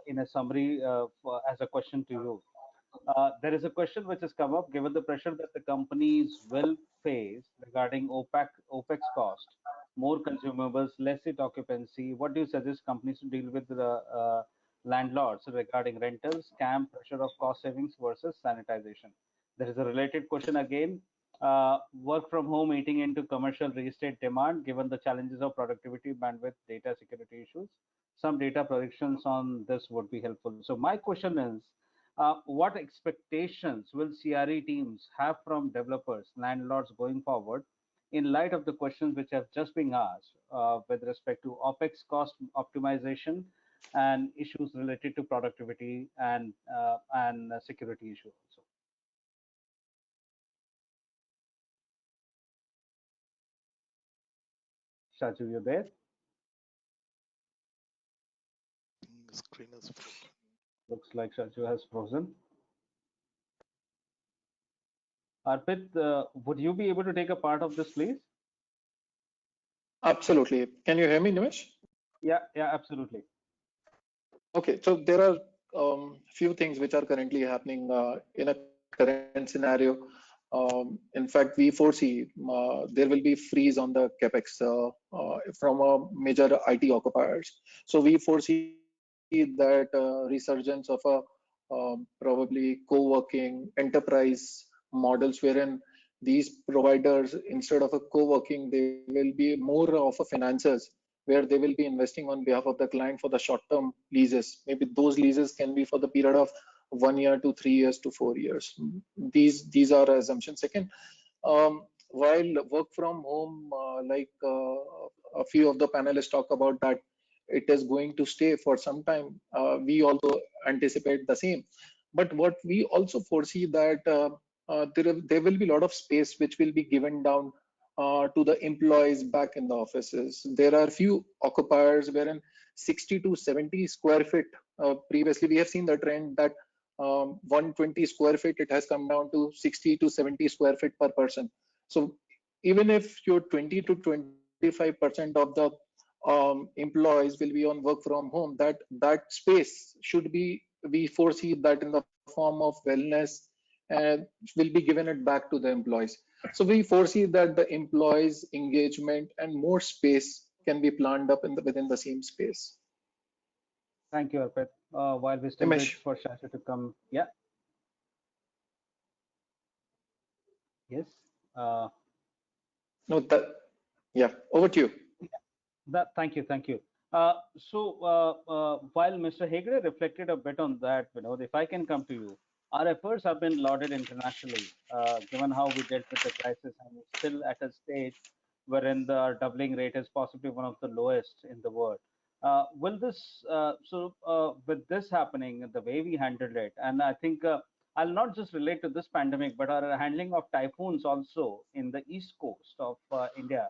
in a summary as a question to you. There is a question which has come up given the pressure that the companies will face regarding OPEX cost, more consumables, less seat occupancy. What do you suggest companies to deal with the landlords regarding rentals, scam, pressure of cost savings versus sanitization? There is a related question again. Work from home eating into commercial real estate demand given the challenges of productivity, bandwidth, data security issues. Some data predictions on this would be helpful. So my question is, what expectations will CRE teams have from developers, landlords going forward in light of the questions which have just been asked with respect to OPEX cost optimization and issues related to productivity and security issues also? Shaju, you there? The screen is frozen. Looks like Shaju has frozen. Arpit, would you be able to take a part of this, please? Absolutely. Can you hear me, Nimish? Yeah, absolutely. Okay, so there are few things which are currently happening in a current scenario. In fact, we foresee there will be freeze on the capex from major IT occupiers. So we foresee that resurgence of a probably co-working enterprise models wherein these providers, instead of a co-working, they will be more of a financiers where they will be investing on behalf of the client for the short-term leases. Maybe those leases can be for the period of 1 year to 3 years to 4 years. These are assumptions. Second, while work from home, a few of the panelists talk about that it is going to stay for some time. We also anticipate the same. But what we also foresee that there will be a lot of space which will be given down to the employees back in the offices. There are few occupiers wherein 60 to 70 square feet. Previously, we have seen the trend that 120 square feet, it has come down to 60 to 70 square feet per person. So even if your 20 to 25% of the employees will be on work from home, that space should be, we foresee that in the form of wellness and will be given it back to the employees. So we foresee that the employees engagement and more space can be planned up within the same space. Thank you, Arpit. While we still wait for Shasha to come, yeah. Yes. No, yeah. Over to you. Thank you. While Mr. Hegde reflected a bit on that, if I can come to you, our efforts have been lauded internationally, given how we dealt with the crisis, and it's still at a stage wherein the doubling rate is possibly one of the lowest in the world. Will this, with this happening, the way we handled it, and I think I'll not just relate to this pandemic, but our handling of typhoons also in the east coast of India,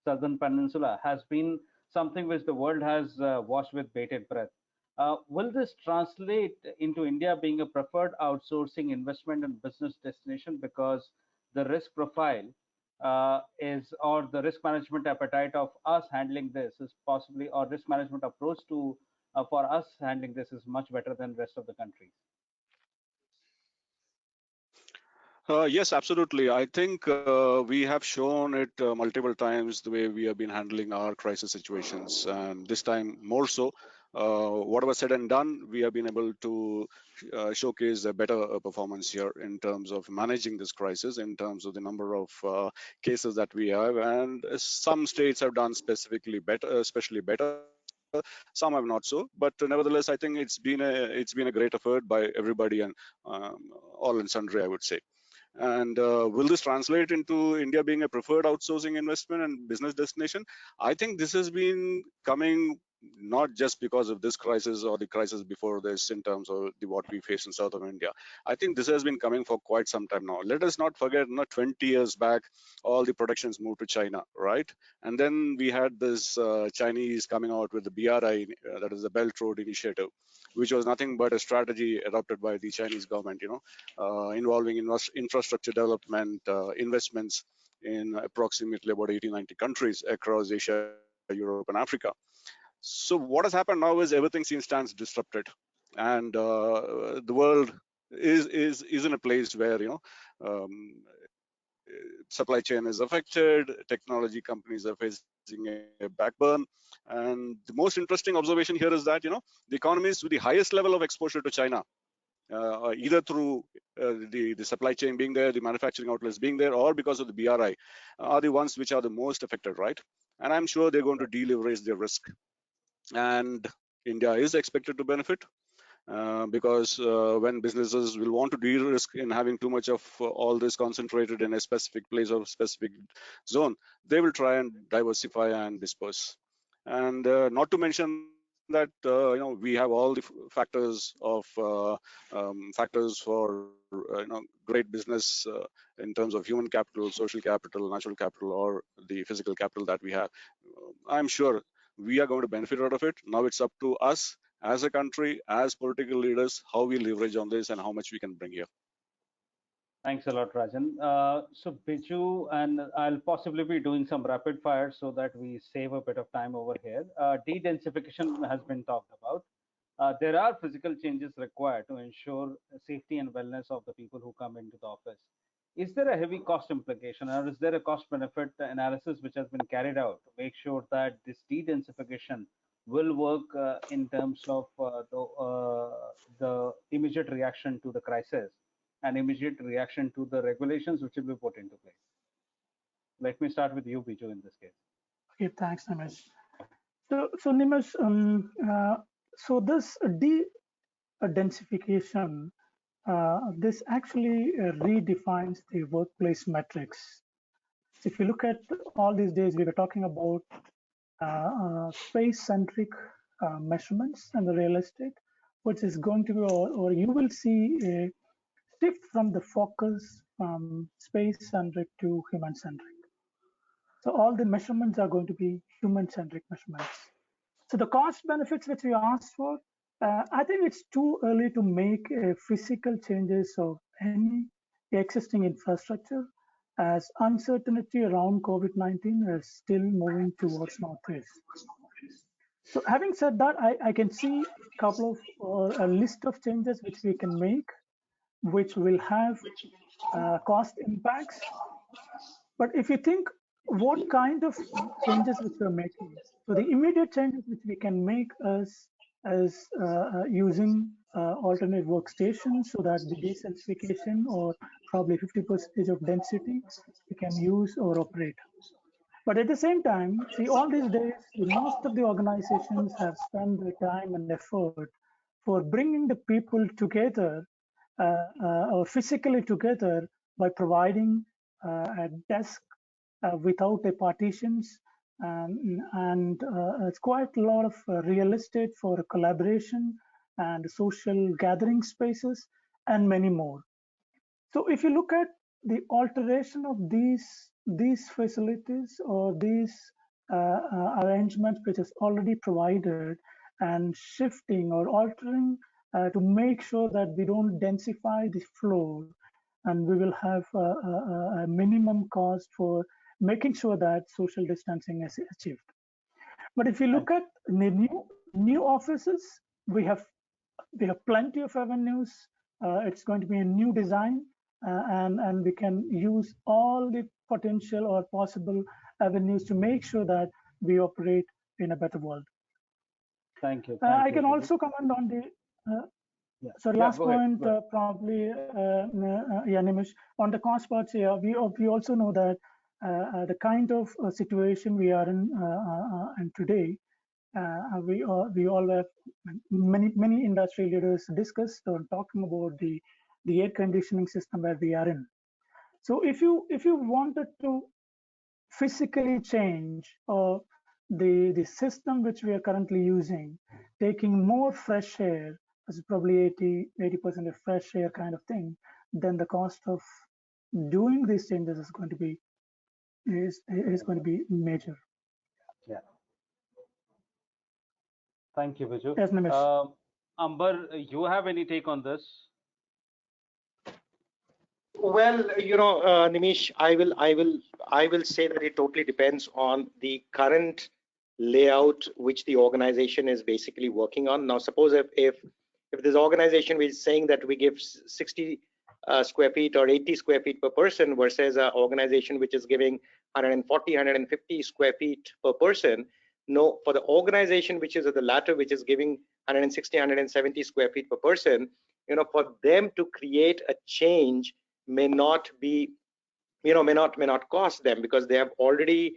Southern Peninsula, has been something which the world has watched with bated breath. Will this translate into India being a preferred outsourcing investment and business destination because the risk profile or the risk management appetite of us handling this is possibly, or risk management approach to for us handling this is much better than rest of the countries? Yes, absolutely. I think we have shown it multiple times the way we have been handling our crisis situations, and this time more so. Whatever said and done, we have been able to showcase a better performance here in terms of managing this crisis, in terms of the number of cases that we have, and some states have done specifically better, especially better. Some have not so, but nevertheless, I think it's been a great effort by everybody and all and sundry, I would say. And will this translate into India being a preferred outsourcing investment and business destination? I think this has been coming not just because of this crisis or the crisis before this in terms of what we face in south of India. I think this has been coming for quite some time now. Let us not forget, 20 years back, all the productions moved to China, right? And then we had this Chinese coming out with the BRI, that is the Belt Road Initiative, which was nothing but a strategy adopted by the Chinese government, involving infrastructure development, investments in approximately about 80, 90 countries across Asia, Europe, and Africa. So what has happened now is everything stands disrupted, and the world is in a place where supply chain is affected, technology companies are facing a backburn, and the most interesting observation here is that the economies with the highest level of exposure to China, either through the supply chain being there, the manufacturing outlets being there, or because of the BRI, are the ones which are the most affected, right? And I'm sure they're going to deleverage their risk. And India is expected to benefit because when businesses will want to de-risk in having too much of all this concentrated in a specific place or specific zone, they will try and diversify and disperse. And not to mention that we have all the factors for great business in terms of human capital, social capital, natural capital, or the physical capital that we have. I'm sure we are going to benefit out of it. Now it's up to us as a country, as political leaders, how we leverage on this and how much we can bring here. Thanks a lot, Rajan. So Biju, and I'll possibly be doing some rapid fire so that we save a bit of time over here. De-densification has been talked about. There are physical changes required to ensure safety and wellness of the people who come into the office. Is there a heavy cost implication, or is there a cost benefit analysis which has been carried out to make sure that this de-densification will work in terms of the immediate reaction to the crisis and immediate reaction to the regulations which will be put into place? Let me start with you, Biju, in this case. Okay, thanks, Nimish. So Nimish, so this de-densification, this actually redefines the workplace metrics. So if you look at all these days, we were talking about space-centric measurements in the real estate, which is going to be, or you will see a shift from the focus from space-centric to human-centric. So all the measurements are going to be human-centric measurements. So the cost benefits which we asked for, I think it's too early to make physical changes of any existing infrastructure, as uncertainty around COVID-19 is still moving towards northeast. So having said that, I can see a couple of, or a list of changes which we can make, which will have cost impacts. But if you think what kind of changes which we're making, so the immediate changes which we can make as using alternate workstations, so that the de-densification or probably 50% of density we can use or operate. But at the same time, see, all these days, most of the organizations have spent their time and effort for bringing the people together or physically together by providing a desk without a partitions, and it's quite a lot of real estate for collaboration and social gathering spaces and many more. So if you look at the alteration of these facilities or these arrangements which is already provided, and shifting or altering to make sure that we don't densify the floor, and we will have a minimum cost for making sure that social distancing is achieved. But if you look at the new offices, we have plenty of avenues. It's going to be a new design, and we can use all the potential or possible avenues to make sure that we operate in a better world. Thank you. I can also comment on the last point, probably, Nimish, on the cost parts here. We also know that the kind of situation we are in today, we all have many industry leaders discussed or talking about the air conditioning system where we are in. So if you wanted to physically change the system which we are currently using, taking more fresh air, as probably 80% of fresh air kind of thing, then the cost of doing these changes is going to be major. Yeah. Thank you, Viju. Yes, Nimish. Amber, you have any take on this? Well, Nimish, I will say that it totally depends on the current layout which the organization is basically working on. Now, suppose if this organization is saying that we give 60 square feet or 80 square feet per person versus an organization which is giving 140, 150 square feet per person. No, for the organization which is at the latter, which is giving 160, 170 square feet per person, for them to create a change may not be, may not cost them, because they have already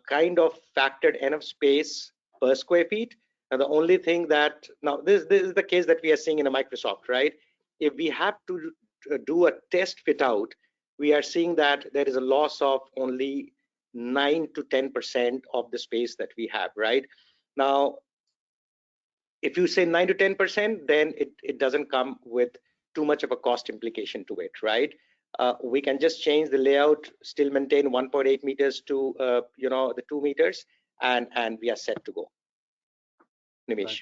kind of factored enough space per square feet. And the only thing that now this is the case that we are seeing in a Microsoft, right? If we have to do a test fit out, we are seeing that there is a loss of only 9 to 10% of the space that we have, right? Now, if you say 9 to 10%, then it doesn't come with too much of a cost implication to it, right? We can just change the layout, still maintain 1.8 meters to the 2 meters, and we are set to go. Nimish.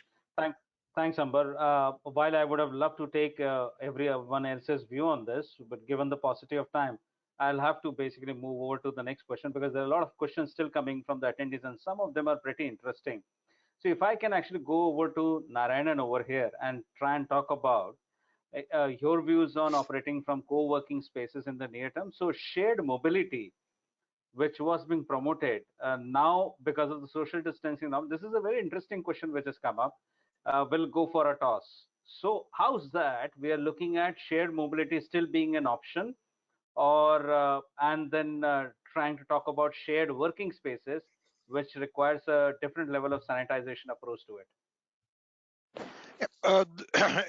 Thanks, Amber. While I would have loved to take everyone else's view on this, but given the paucity of time, I'll have to basically move over to the next question, because there are a lot of questions still coming from the attendees, and some of them are pretty interesting. So if I can actually go over to Narayanan over here and try and talk about your views on operating from co-working spaces in the near term. So shared mobility, which was being promoted now because of the social distancing. Now, this is a very interesting question which has come up. We'll go for a toss. So how's that? We are looking at shared mobility still being an option, or and then trying to talk about shared working spaces, which requires a different level of sanitization approach to it.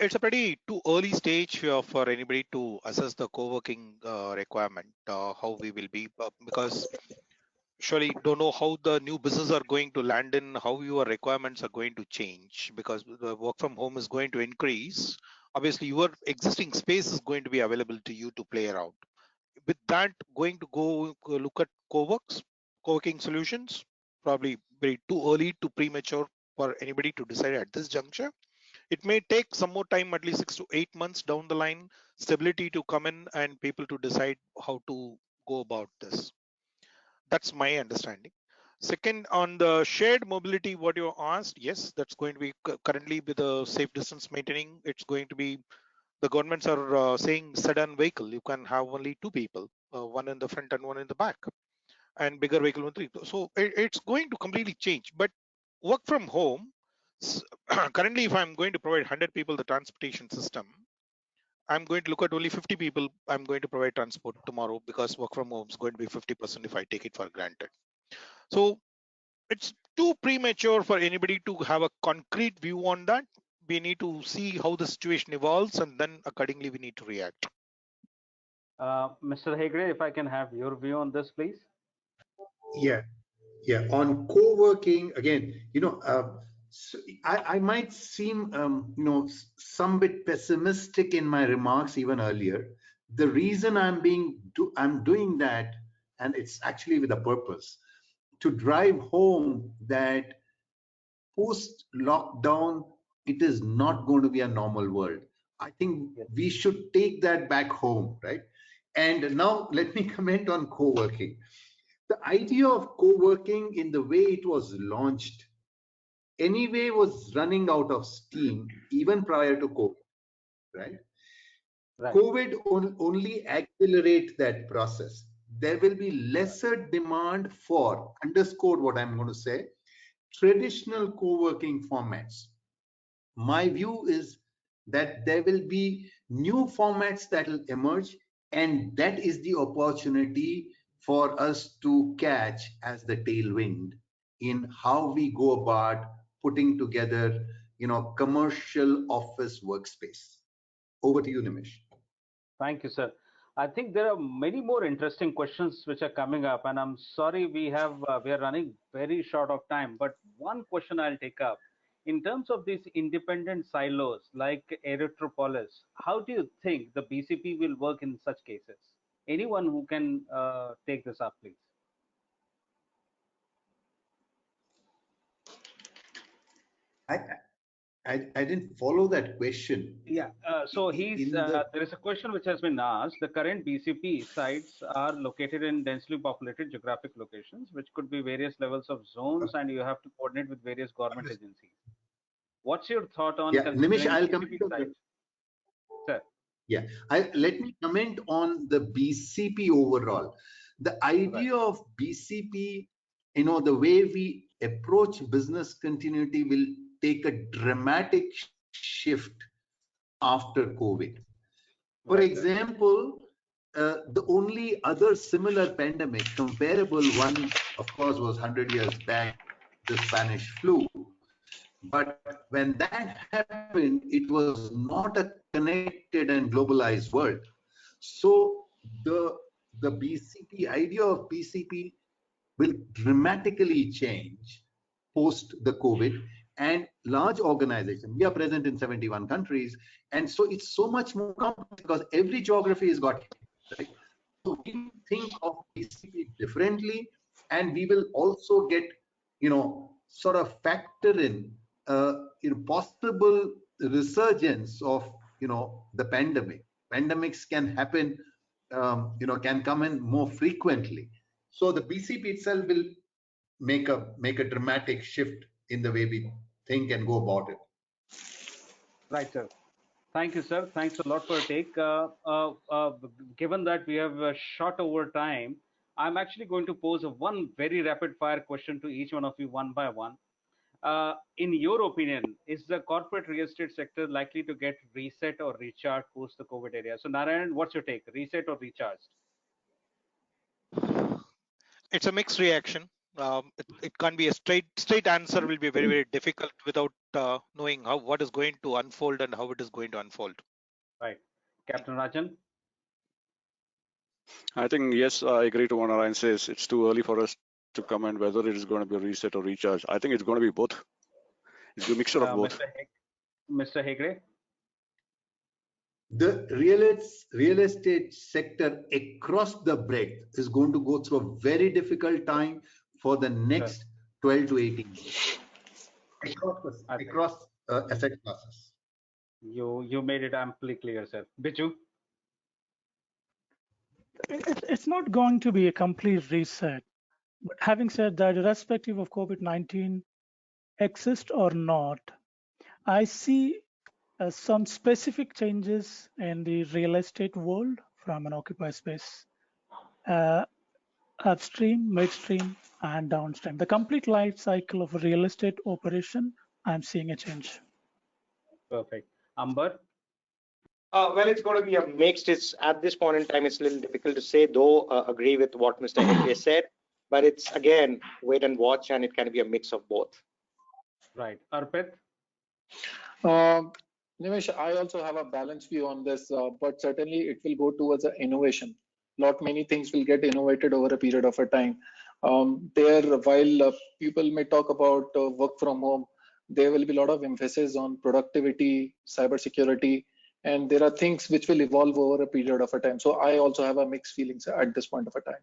It's a pretty too early stage for anybody to assess the co-working requirement, how we will be, because surely don't know how the new business are going to land in, how your requirements are going to change, because the work from home is going to increase. Obviously, your existing space is going to be available to you to play around. With that, going to go look at co-working solutions, probably very too early, too premature for anybody to decide at this juncture. It may take some more time, at least 6 to 8 months down the line, stability to come in and people to decide how to go about this. That's my understanding. Second, on the shared mobility, what you asked, yes, that's going to be currently with the safe distance maintaining. It's going to be, the governments are saying sedan vehicle, you can have only 2 people, one in the front and one in the back, and bigger vehicle with 3. So it's going to completely change. But work from home, currently, if I'm going to provide 100 people the transportation system, I'm going to look at only 50 people I'm going to provide transport tomorrow, because work from home is going to be 50% if I take it for granted. So it's too premature for anybody to have a concrete view on that. We need to see how the situation evolves, and then accordingly we need to react. Mr. Hegde, if I can have your view on this, please. Yeah. On co-working, again, so I might seem, some bit pessimistic in my remarks even earlier. The reason I'm doing that, and it's actually with a purpose, to drive home that post-lockdown, it is not going to be a normal world. I think we should take that back home, right? And now let me comment on co-working. The idea of co-working in the way it was launched anyway was running out of steam even prior to COVID, right? COVID only accelerates that process. There will be lesser demand for, underscore what I'm going to say, traditional co-working formats. My view is that there will be new formats that will emerge, and that is the opportunity for us to catch as the tailwind in how we go about putting together, commercial office workspace. Over to you, Nimish. Thank you, sir. I think there are many more interesting questions which are coming up, and I'm sorry we are running very short of time. But one question I'll take up in terms of these independent silos like Erythropolis. How do you think the BCP will work in such cases? Anyone who can take this up, please. I didn't follow that question. Yeah. So there is a question which has been asked. The current BCP sites are located in densely populated geographic locations, which could be various levels of zones, and you have to coordinate with various government agencies. What's your thought on Nimish, considering I'll BCP sites? Sir. Yeah, let me comment on the BCP overall. The idea of BCP, the way we approach business continuity will take a dramatic shift after COVID. For example, the only other similar pandemic, comparable one, of course, was 100 years back, the Spanish flu. But when that happened, it was not a connected and globalized world. So the BCP idea of BCP will dramatically change post the COVID, and large organization. We are present in 71 countries, and so it's so much more complex because every geography has got hit, right? So we think of BCP differently, and we will also get, sort of factor in possible resurgence of, the pandemic. Pandemics can happen, can come in more frequently. So the BCP itself will make a dramatic shift in the way we think and go about it. Right, sir. Thank you, sir. Thanks a lot for your take. Given that we have shot over time, I'm actually going to pose one very rapid fire question to each one of you one by one. In your opinion, is the corporate real estate sector likely to get reset or recharged post the COVID area? So Narayan, what's your take? Reset or recharged? It's a mixed reaction. It can't be a straight answer. Will be very, very difficult without knowing what is going to unfold and how it is going to unfold. Right, Captain Rajan. I think yes, I agree to what Narayan says. It's too early for us to comment whether it is going to be a reset or recharge. I think it's going to be both. It's a mixture of both. Mr. Hegre. The real estate sector across the breadth is going to go through a very difficult time for the next 12 to 18 years across asset classes. You made it amply clear, sir. Biju? It's not going to be a complete reset. But having said that, irrespective of COVID-19 exist or not, I see some specific changes in the real estate world from an occupier space, upstream, midstream, and downstream. The complete life cycle of a real estate operation, I'm seeing a change. Perfect. Amber? Well, it's going to be a mixed. It's at this point in time, it's a little difficult to say, though agree with what Mr. Hegre said, but it's again, wait and watch, and it can be a mix of both. Right. Arpit? Nimish, I also have a balanced view on this, but certainly it will go towards innovation. Many things will get innovated over a period of a time. While people may talk about work from home, there will be a lot of emphasis on productivity, cybersecurity, and there are things which will evolve over a period of a time. So I also have a mixed feelings at this point of a time.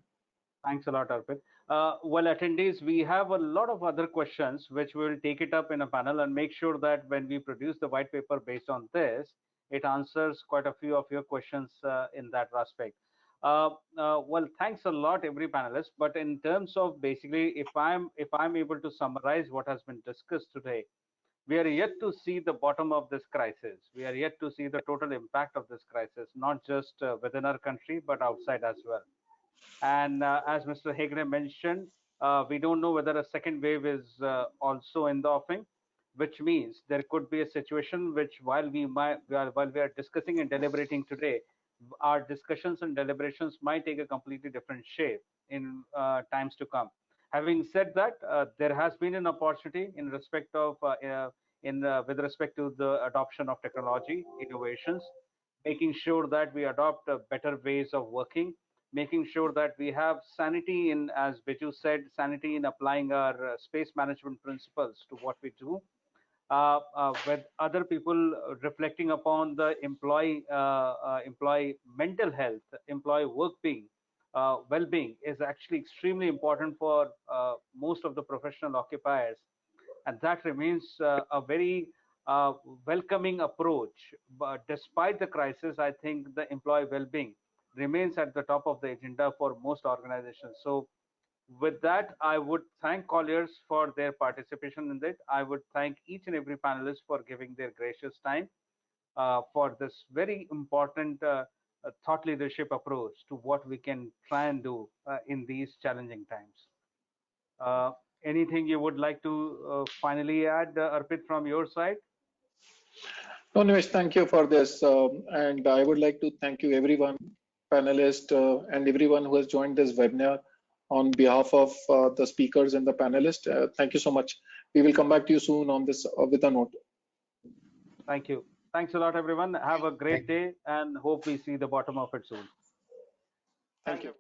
Thanks a lot, Arpit. Well, attendees, we have a lot of other questions which we will take it up in a panel and make sure that when we produce the white paper based on this, it answers quite a few of your questions in that respect. Well, thanks a lot, every panelist. But in terms of basically, if I'm able to summarize what has been discussed today, we are yet to see the bottom of this crisis. We are yet to see the total impact of this crisis, not just within our country, but outside as well. And as Mr. Hegre mentioned, we don't know whether a second wave is also in the offing, which means there could be a situation which while we are discussing and deliberating today, our discussions and deliberations might take a completely different shape in times to come. Having said that, there has been an opportunity in respect of with respect to the adoption of technology, innovations. making sure that we adopt better ways of working, making sure that we have sanity in, as Biju said, sanity in applying our space management principles to what we do, with other people reflecting upon the employee mental health, employee well-being is actually extremely important for most of the professional occupiers, and that remains a very welcoming approach. But despite the crisis, I think the employee well-being remains at the top of the agenda for most organizations. So with that, I would thank Colliers for their participation in it. I would thank each and every panelist for giving their gracious time for this very important thought leadership approach to what we can try and do in these challenging times. Anything you would like to finally add, Arpit, from your side? No, Nimish, thank you for this. And I would like to thank you, everyone, panelists, and everyone who has joined this webinar on behalf of the speakers and the panelists. Thank you so much. We will come back to you soon on this with a note. Thank you. Thanks a lot, everyone. Have a great day and hope we see the bottom of it soon. Thank you.